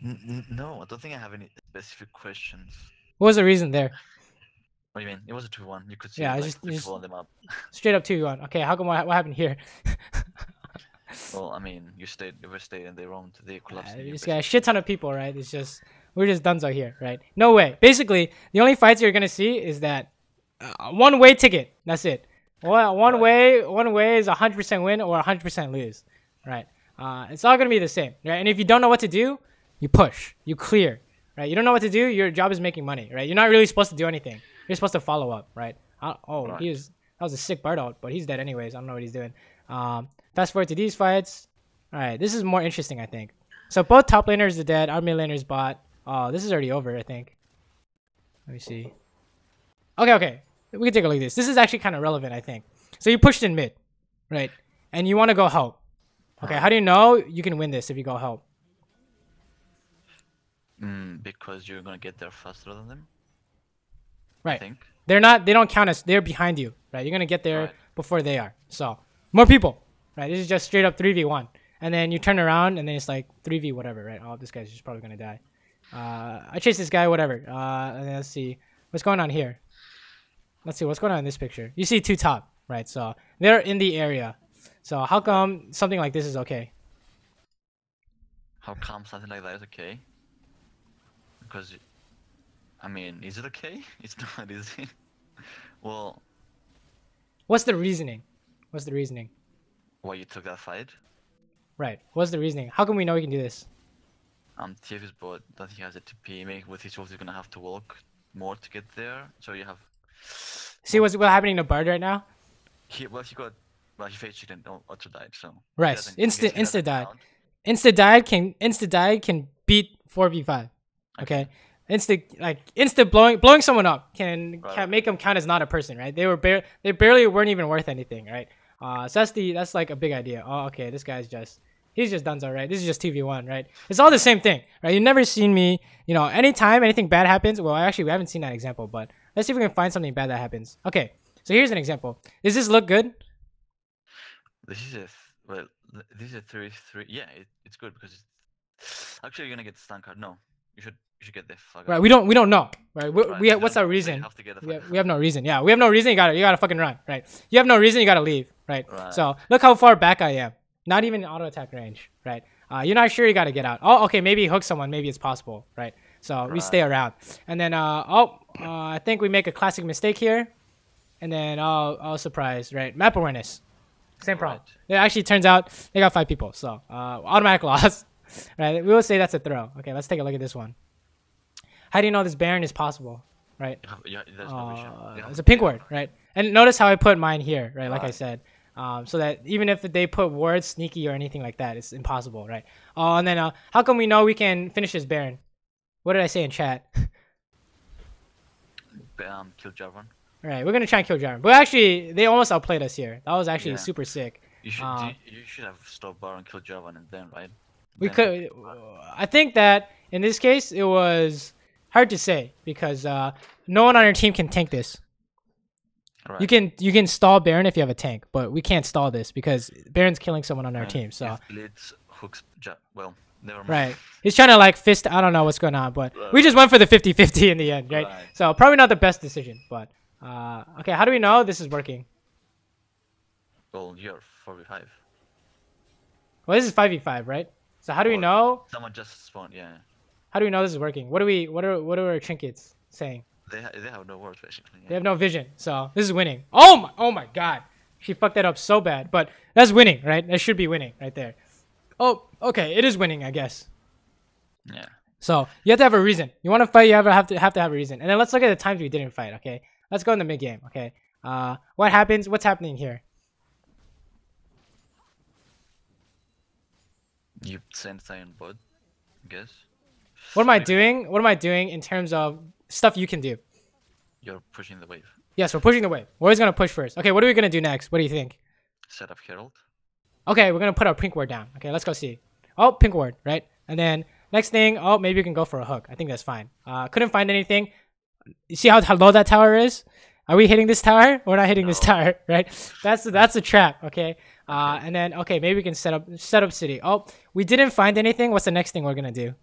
I don't think I have any specific questions. What was the reason there? What do you mean? It was a 2-1. You could see Yeah, like, just people on them up. Straight up 2-1. Okay, how come what happened here? Well, I mean, you were stayed and they roamed, they collapsed. You just got a shit ton of people, right? It's just we're just dunzo here, right? No way. Basically, the only fights you're gonna see is that one-way ticket. That's it. One way is 100% win or 100% lose, right? It's all gonna be the same, right? And if you don't know what to do, you push, you clear, right? You don't know what to do. Your job is making money, right? You're not really supposed to do anything. You're supposed to follow up, right? That was a sick Bardolt, but he's dead anyways. I don't know what he's doing. Fast forward to these fights. All right, this is more interesting, I think. So both top laners are dead. Our mid laners bot. Oh, this is already over, I think. Let me see. Okay. We can take a look at this. This is actually kind of relevant, I think. So you pushed in mid, right? And you want to go help. Okay, how do you know you can win this if you go help? Because you're gonna get there faster than them. Right. I think. They don't count as they're behind you, right? You're gonna get there before they are. So more people, right? This is just straight up 3v1. And then you turn around and then it's like 3v whatever, right? Oh, this guy's just probably gonna die. I chase this guy, whatever. And then let's see what's going on here. Let's see what's going on in this picture. You see two top, right? So they're in the area. So how come something like this is okay? How come something like that is okay? Because, I mean, is it okay? It's not, is it? Well, what's the reasoning? Why you took that fight? Right. What's the reasoning? How come we know we can do this? TF is bot that he has a TP. Maybe with his ult, he's gonna have to walk more to get there. So you have. See what's happening to Bard right now? He face cheated and auto died. So. Right. Insta died. Insta died can beat 4v5. Okay. Insta blowing someone up can make them count as not a person, right? They barely weren't even worth anything, right? So that's like a big idea. Oh, okay, this guy's he's just donezo, right? This is just 2v1, right? It's all the same thing, right? You've never seen me, anytime anything bad happens. Well, actually, we haven't seen that example, but let's see if we can find something bad that happens. Okay, so here's an example. Does this look good? This is a 33. Yeah, it's good because it's actually you're gonna get the stun card. No, you should get the fuck. Right, we don't know, right? What's our reason? We have no reason. Yeah, we have no reason. You gotta fucking run, right? You have no reason. You gotta leave, right? So look how far back I am. Not even in auto attack range, right? You're not sure, you gotta get out. Oh, okay, maybe hook someone. Maybe it's possible, right? So we stay around, and then I think we make a classic mistake here, and then surprise, right? Map awareness, same problem. It actually turns out they got 5 people, so automatic loss, right? We will say that's a throw. Okay, let's take a look at this one. How do you know this Baron is possible, right? There's no vision. It's a pink word, right? And notice how I put mine here, right? Like I said, so that even if they put words sneaky or anything like that, it's impossible, right? And then how come we know we can finish this Baron? What did I say in chat? Kill Jarvan. All right, we're gonna try and kill Jarvan, but actually they almost outplayed us here. That was actually super sick. You should have stopped Baron, kill Jarvan, and then right. We could. I think that in this case it was hard to say because no one on your team can tank this. Right. You can stall Baron if you have a tank, but we can't stall this because Baron's killing someone on our team. So well, never mind. Right, he's trying to fist. I don't know what's going on, but we just went for the 50-50 in the end, right? So probably not the best decision, but okay. How do we know this is working? Well, you're 4v5. Well, this is 5v5, right? So how do we know? Someone just spawned, yeah. How do we know this is working? What are our trinkets saying? They have no words basically. Yeah. They have no vision, so this is winning. Oh my god, she fucked that up so bad, but that's winning, right? That should be winning right there. Oh, okay, it is winning, I guess. Yeah. So you have to have a reason. You want to fight, you have to have a reason. And then let's look at the times we didn't fight. Okay, let's go in the mid game. Okay, what's happening here? You send Zion bot, I guess. What am I doing? What am I doing in terms of stuff you can do? You're pushing the wave. Yes, we're pushing the wave. We're always gonna push first. Okay, what are we gonna do next? What do you think? Set up Herald. Okay, we're gonna put our pink ward down. Okay, let's go see. Oh, pink ward, right? And then next thing, oh, maybe we can go for a hook. I think that's fine. Couldn't find anything. You see how low that tower is? Are we hitting this tower? We're not hitting this tower, right? That's the trap. Okay. And then okay, maybe we can set up city. Oh, we didn't find anything. What's the next thing we're gonna do?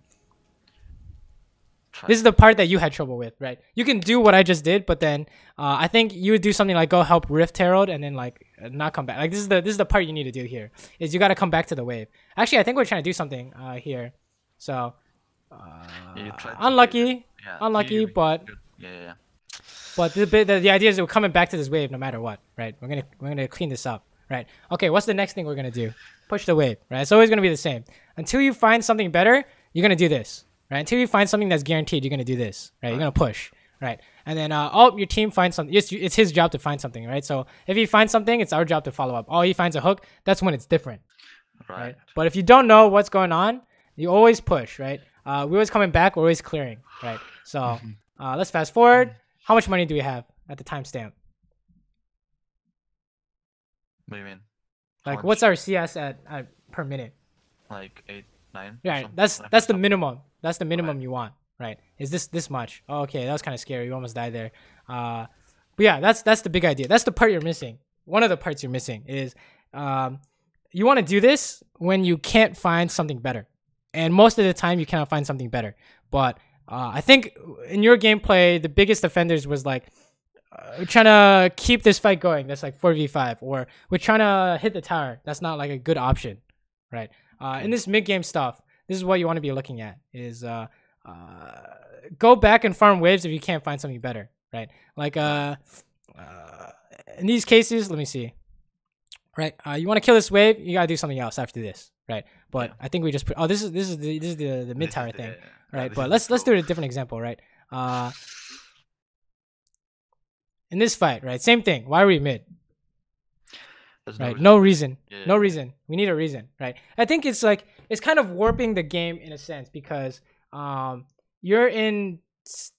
This is the part that you had trouble with, right? You can do what I just did, but then I think you would do something like go help Rift Herald and then like not come back. Like this is the part you need to do here. Is you got to come back to the wave. Actually, I think we're trying to do something here. So unlucky, unlucky, but yeah. But the idea is we're coming back to this wave no matter what, right? We're gonna clean this up, right? Okay, what's the next thing we're gonna do? Push the wave, right? It's always gonna be the same. Until you find something better, you're gonna do this. Right? Until you find something that's guaranteed, you're gonna do this, right? You're gonna push, right? And then, your team finds something. It's his job to find something, right? So if he finds something, it's our job to follow up. Oh, he finds a hook. That's when it's different, right? But if you don't know what's going on, you always push, right? We're always coming back. We're always clearing, right? So let's fast forward. How much money do we have at the timestamp? What do you mean? Like, what's our CS at per minute? Like 8, 9. Yeah, that's the minimum. That's the minimum you want, right? Is this much? Oh, okay, that was kind of scary. You almost died there. But yeah, that's the big idea. That's the part you're missing. One of the parts you're missing is you want to do this when you can't find something better, and most of the time you cannot find something better. But I think in your gameplay, the biggest offenders was like we're trying to keep this fight going. That's like 4v5, or we're trying to hit the tower. That's not like a good option, right? In this mid game stuff, this is what you want to be looking at is go back and farm waves if you can't find something better, right? Like in these cases, let me see, right? You want to kill this wave, you gotta do something else after this, right? But I think we just put this is the mid tower thing, right? But let's do a different example, right? In this fight, right? Same thing. Why are we mid? Right? No reason. No reason. We need a reason, right? I think it's like it's kind of warping the game in a sense because you're in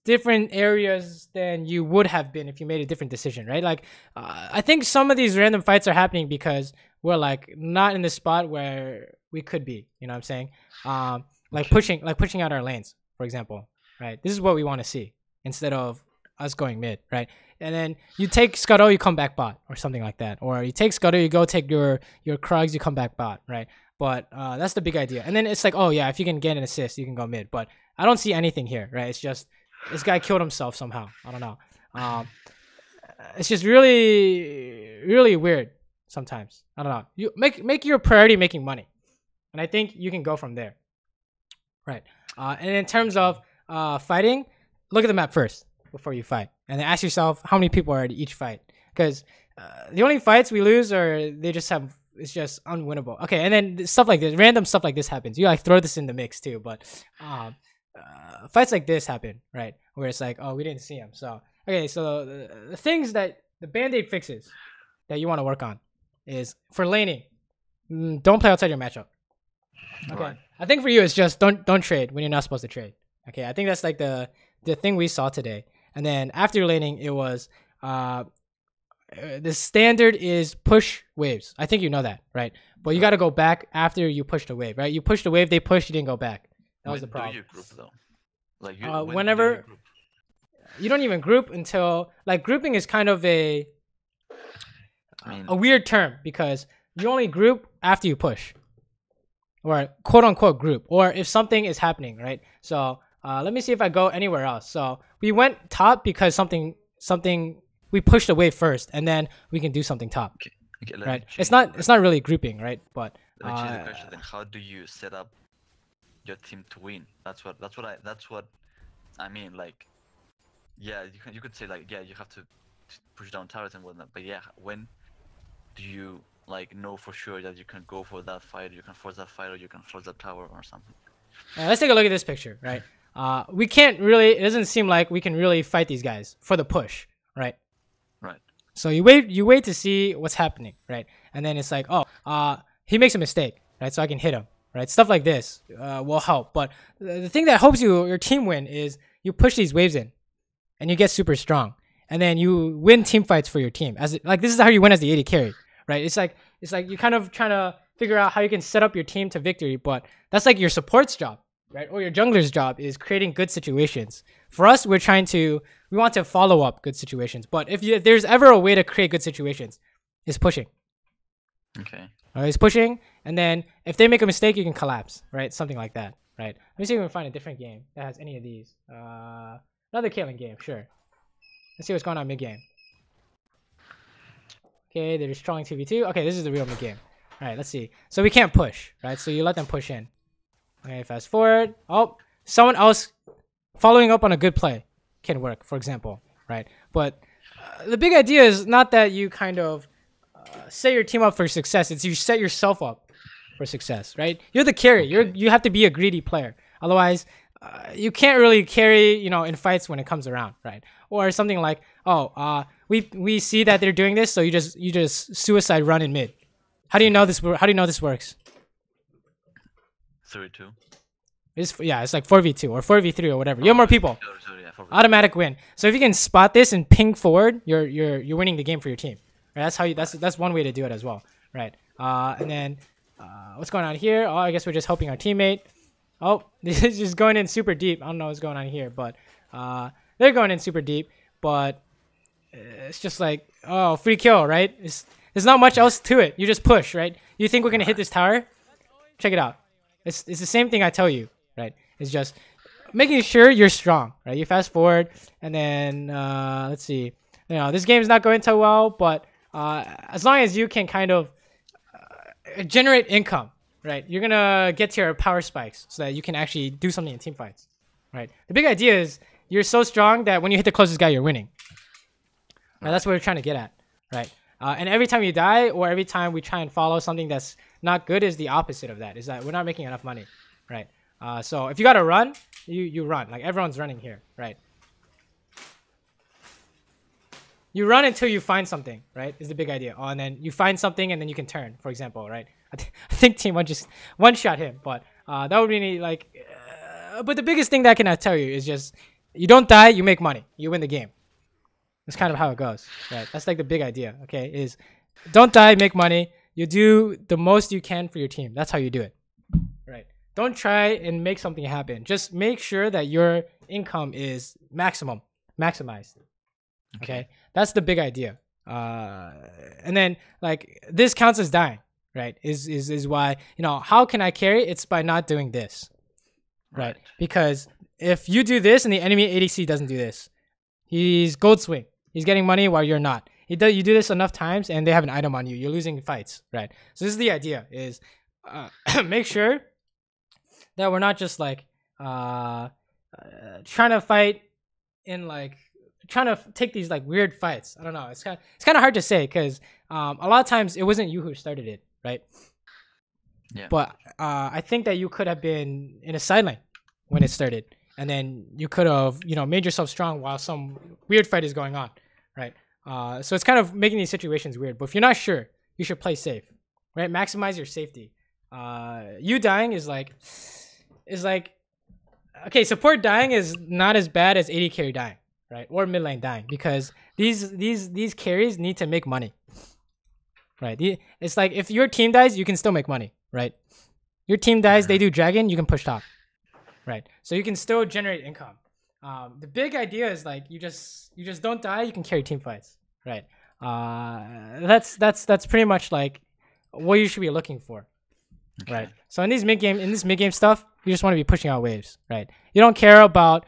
different areas than you would have been if you made a different decision, right? Like I think some of these random fights are happening because we're like not in the spot where we could be. You know what I'm saying? Like pushing out our lanes, for example, right? This is what we want to see instead of us going mid, right? And then you take Scuttle, you come back bot or something like that. Or you take Scuttle, you go take your Krugs, you come back bot, right? But that's the big idea. And then it's like, oh yeah, if you can get an assist, you can go mid. But I don't see anything here, right? It's just this guy killed himself somehow. I don't know. It's just really, really weird sometimes. I don't know. You make your priority making money, and I think you can go from there, right? And in terms of fighting, look at the map first before you fight, and then ask yourself how many people are at each fight. Because the only fights we lose are it's just unwinnable. Okay, and then stuff like this, random stuff like this happens. You like throw this in the mix too, but fights like this happen, right? Where it's like, oh, we didn't see him. So okay, so the things that the band-aid fixes that you want to work on is for laning. Don't play outside your matchup. Okay, right. I think for you it's just don't trade when you're not supposed to trade. Okay, I think that's like the thing we saw today. And then after your laning, it was the standard is push waves. I think you know that, right? But you got to go back after you push the wave, right? You pushed the wave, they pushed, you didn't go back. That was the problem. Do you group though? Like whenever you don't even group until like grouping is kind of a weird term because you only group after you push, or quote unquote group, or if something is happening, right? So let me see if I go anywhere else. So we went top because something we pushed the wave first, and then we can do something top. Okay, right? It's not really grouping, right? But let me change the question then. How do you set up your team to win? That's what I mean. Like, yeah, you could say like, yeah, you have to push down towers and whatnot. But yeah, when do you like know for sure that you can go for that fight, you can force that fight, or you can force that tower or something? Let's take a look at this picture, right? We can't really. It doesn't seem like we can really fight these guys for the push, right? Right. So you wait to see what's happening, right? And then it's like, oh, he makes a mistake, right? So I can hit him, right? Stuff like this will help. But the thing that helps your team win is you push these waves in, and you get super strong, and then you win team fights for your team. Like this is how you win as the AD carry, right? It's like you kind of trying to figure out how you can set up your team to victory, but that's like your support's job, right? Or your jungler's job is creating good situations. For us, we want to follow up good situations. But if there's ever a way to create good situations, it's pushing. Okay. It's pushing, and then if they make a mistake, you can collapse, right? Something like that, right? Let me see if we can find a different game that has any of these. Another Caitlyn game, sure. Let's see what's going on mid game. Okay, they're just trolling 2v2. Okay, this is the real mid game. All right, let's see. So we can't push, right? So you let them push in. Okay, fast forward. Oh, someone else following up on a good play can work, for example, right? But the big idea is not that you kind of set your team up for success. It's you set yourself up for success, right? You're the carry. You have to be a greedy player. Otherwise, you can't really carry, in fights when it comes around, right? Or something like, we see that they're doing this, so you just suicide run in mid. How do you know this? How do you know this works? 3-2. It's like 4v2 or 4v3 or whatever. You have more people. Yeah, Automatic win. So if you can spot this and ping forward, you're winning the game for your team. Right? That's one way to do it as well, right? And then what's going on here? Oh, I guess we're just helping our teammate. Oh, this is just going in super deep. I don't know what's going on here, but they're going in super deep. But it's just like, oh, free kill, right? There's not much else to it. You just push, right? You think we're gonna hit this tower? Check it out. It's the same thing I tell you, right? It's just making sure you're strong, right? You fast forward, and then let's see. This game is not going so well, but as long as you can kind of generate income, right? You're gonna get to your power spikes so that you can actually do something in team fights, right? The big idea is you're so strong that when you hit the closest guy, you're winning. Right? That's what we're trying to get at, right? And every time you die, or every time we try and follow something that's not good, is the opposite of that. Is that we're not making enough money, right? So if you gotta run, you run. Like everyone's running here, right? You run until you find something, right? Is the big idea. Oh, and then you find something, and then you can turn, for example, right? I think Team 1 just one-shot him, but that would really like. But the biggest thing that I can tell you is just you don't die, you make money, you win the game. That's kind of how it goes, right? That's like the big idea, okay? Is don't die, make money. You do the most you can for your team. That's how you do it, right? Don't try and make something happen. Just make sure that your income is maximized. Okay, that's the big idea. And then like this counts as dying, right? Is why how can I carry? It's by not doing this, right? Because if you do this and the enemy ADC doesn't do this, he's gold swing. He's getting money while you're not. You do this enough times, and they have an item on you. You're losing fights, right? So this is the idea: is make sure that we're not just like trying to fight in like trying to take these like weird fights. I don't know. It's kind of hard to say because a lot of times it wasn't you who started it, right? Yeah. But I think that you could have been in a side lane when it started, and then you could have made yourself strong while some weird fight is going on, right? So it's kind of making these situations weird. But if you're not sure, you should play safe, right? Maximize your safety. You dying is like okay. Support dying is not as bad as AD carry dying, right? Or mid lane dying, because these carries need to make money, right? It's like if your team dies, you can still make money, right? Your team dies, they do dragon, you can push top, right? So you can still generate income. The big idea is like you just don't die, you can carry team fights, right? That's pretty much like what you should be looking for, right? So in this mid game stuff, you just want to be pushing out waves, right? You don't care about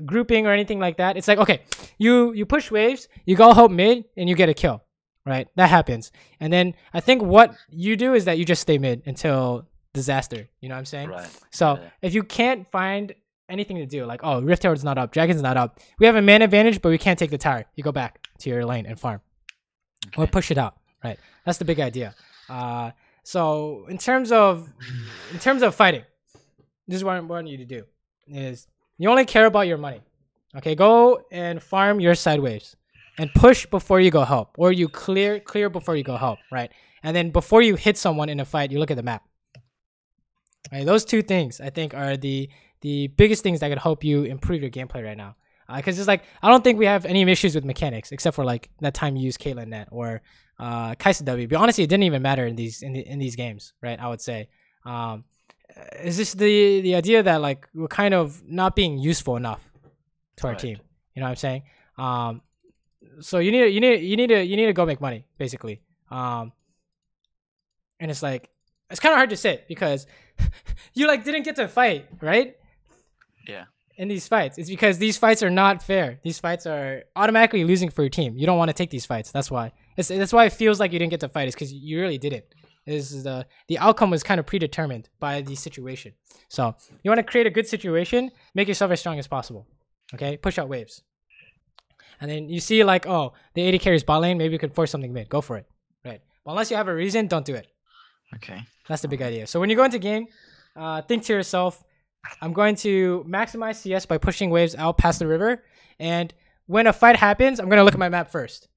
grouping or anything like that. It's like, okay, you push waves, you go help mid, and you get a kill, right? That happens. And then I think what you do is that you just stay mid until disaster. You know what I'm saying? Right. So if you can't find anything to do, like, oh, Rift Herald's not up, Dragon's not up, we have a man advantage, but we can't take the tower. You go back to your lane and farm, or push it out, right? That's the big idea. So in terms of fighting, this is what I want you to do: is you only care about your money. Okay, go and farm your sideways, and push before you go help, or you clear before you go help, right? And then before you hit someone in a fight, you look at the map, Right, those two things I think are the biggest things that could help you improve your gameplay right now. Because it's like I don't think we have any issues with mechanics except for like that time you used Caitlyn Net or Kaisa W. But honestly, it didn't even matter in these games, right? I would say. Is this the idea that like we're kind of not being useful enough to our team? You know what I'm saying? So you need to go make money basically. And it's like it's kind of hard to say because you like didn't get to fight, right? Yeah. In these fights, it's because these fights are not fair. These fights are automatically losing for your team. You don't want to take these fights. That's why. That's why it feels like you didn't get to fight. Is because you really didn't. Is the outcome was kind of predetermined by the situation. So you want to create a good situation, make yourself as strong as possible. Okay, push out waves, and then you see like, oh, the AD carries bot lane. Maybe you could force something mid. Go for it, right? But unless you have a reason, don't do it. Okay. That's the big idea. So when you go into game, think to yourself, I'm going to maximize CS by pushing waves out past the river. And when a fight happens, I'm going to look at my map first.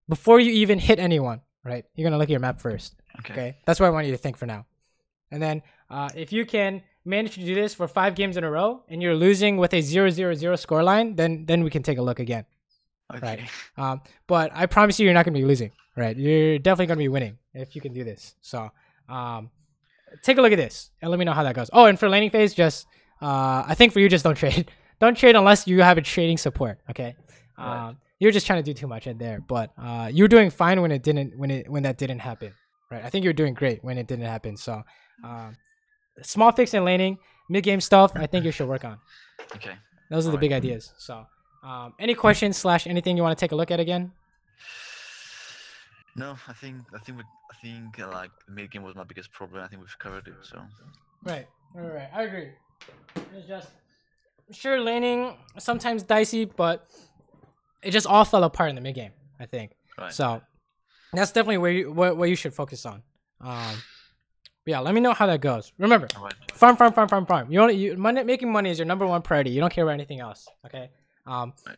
Before you even hit anyone, right? You're going to look at your map first. Okay? That's what I want you to think for now. And then if you can manage to do this for 5 games in a row and you're losing with a 0-0-0 scoreline, then we can take a look again. Okay. Right? But I promise you're not going to be losing. Right? You're definitely going to be winning if you can do this. So take a look at this and let me know how that goes. Oh, and for laning phase, just I think for you, just don't trade. Don't trade unless you have a trading support. Okay, you're just trying to do too much in there. But you're doing fine when it didn't when that didn't happen. Right? I think you're doing great when it didn't happen. So small fix in laning, mid game stuff. I think you should work on. Okay. Those are the big ideas. So any questions / anything you want to take a look at again? No, I think like mid game was my biggest problem. I think we've covered it. So. Right. I agree. It's just sure laning sometimes dicey, but it just all fell apart in the mid game. I think. Right. So that's definitely what you should focus on. Yeah, let me know how that goes. Remember, farm. Making money is your #1 priority. You don't care about anything else. Okay.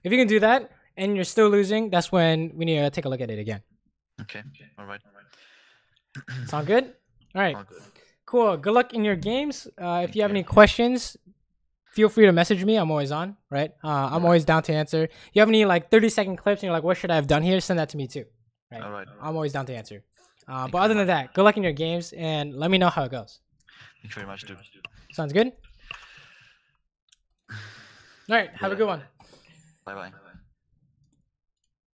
If you can do that and you're still losing, that's when we need to take a look at it again. Okay. All right. Sound good? All right. All good. Cool. Good luck in your games. If you have any questions, feel free to message me. I'm always on, right? I'm always down to answer. You have any like 30-second clips and you're like, what should I have done here? Send that to me too. Right? All right. I'm always down to answer. But other than that, good luck in your games and let me know how it goes. Thank you very much, dude. Sounds good? All right. Have a good one. Bye-bye.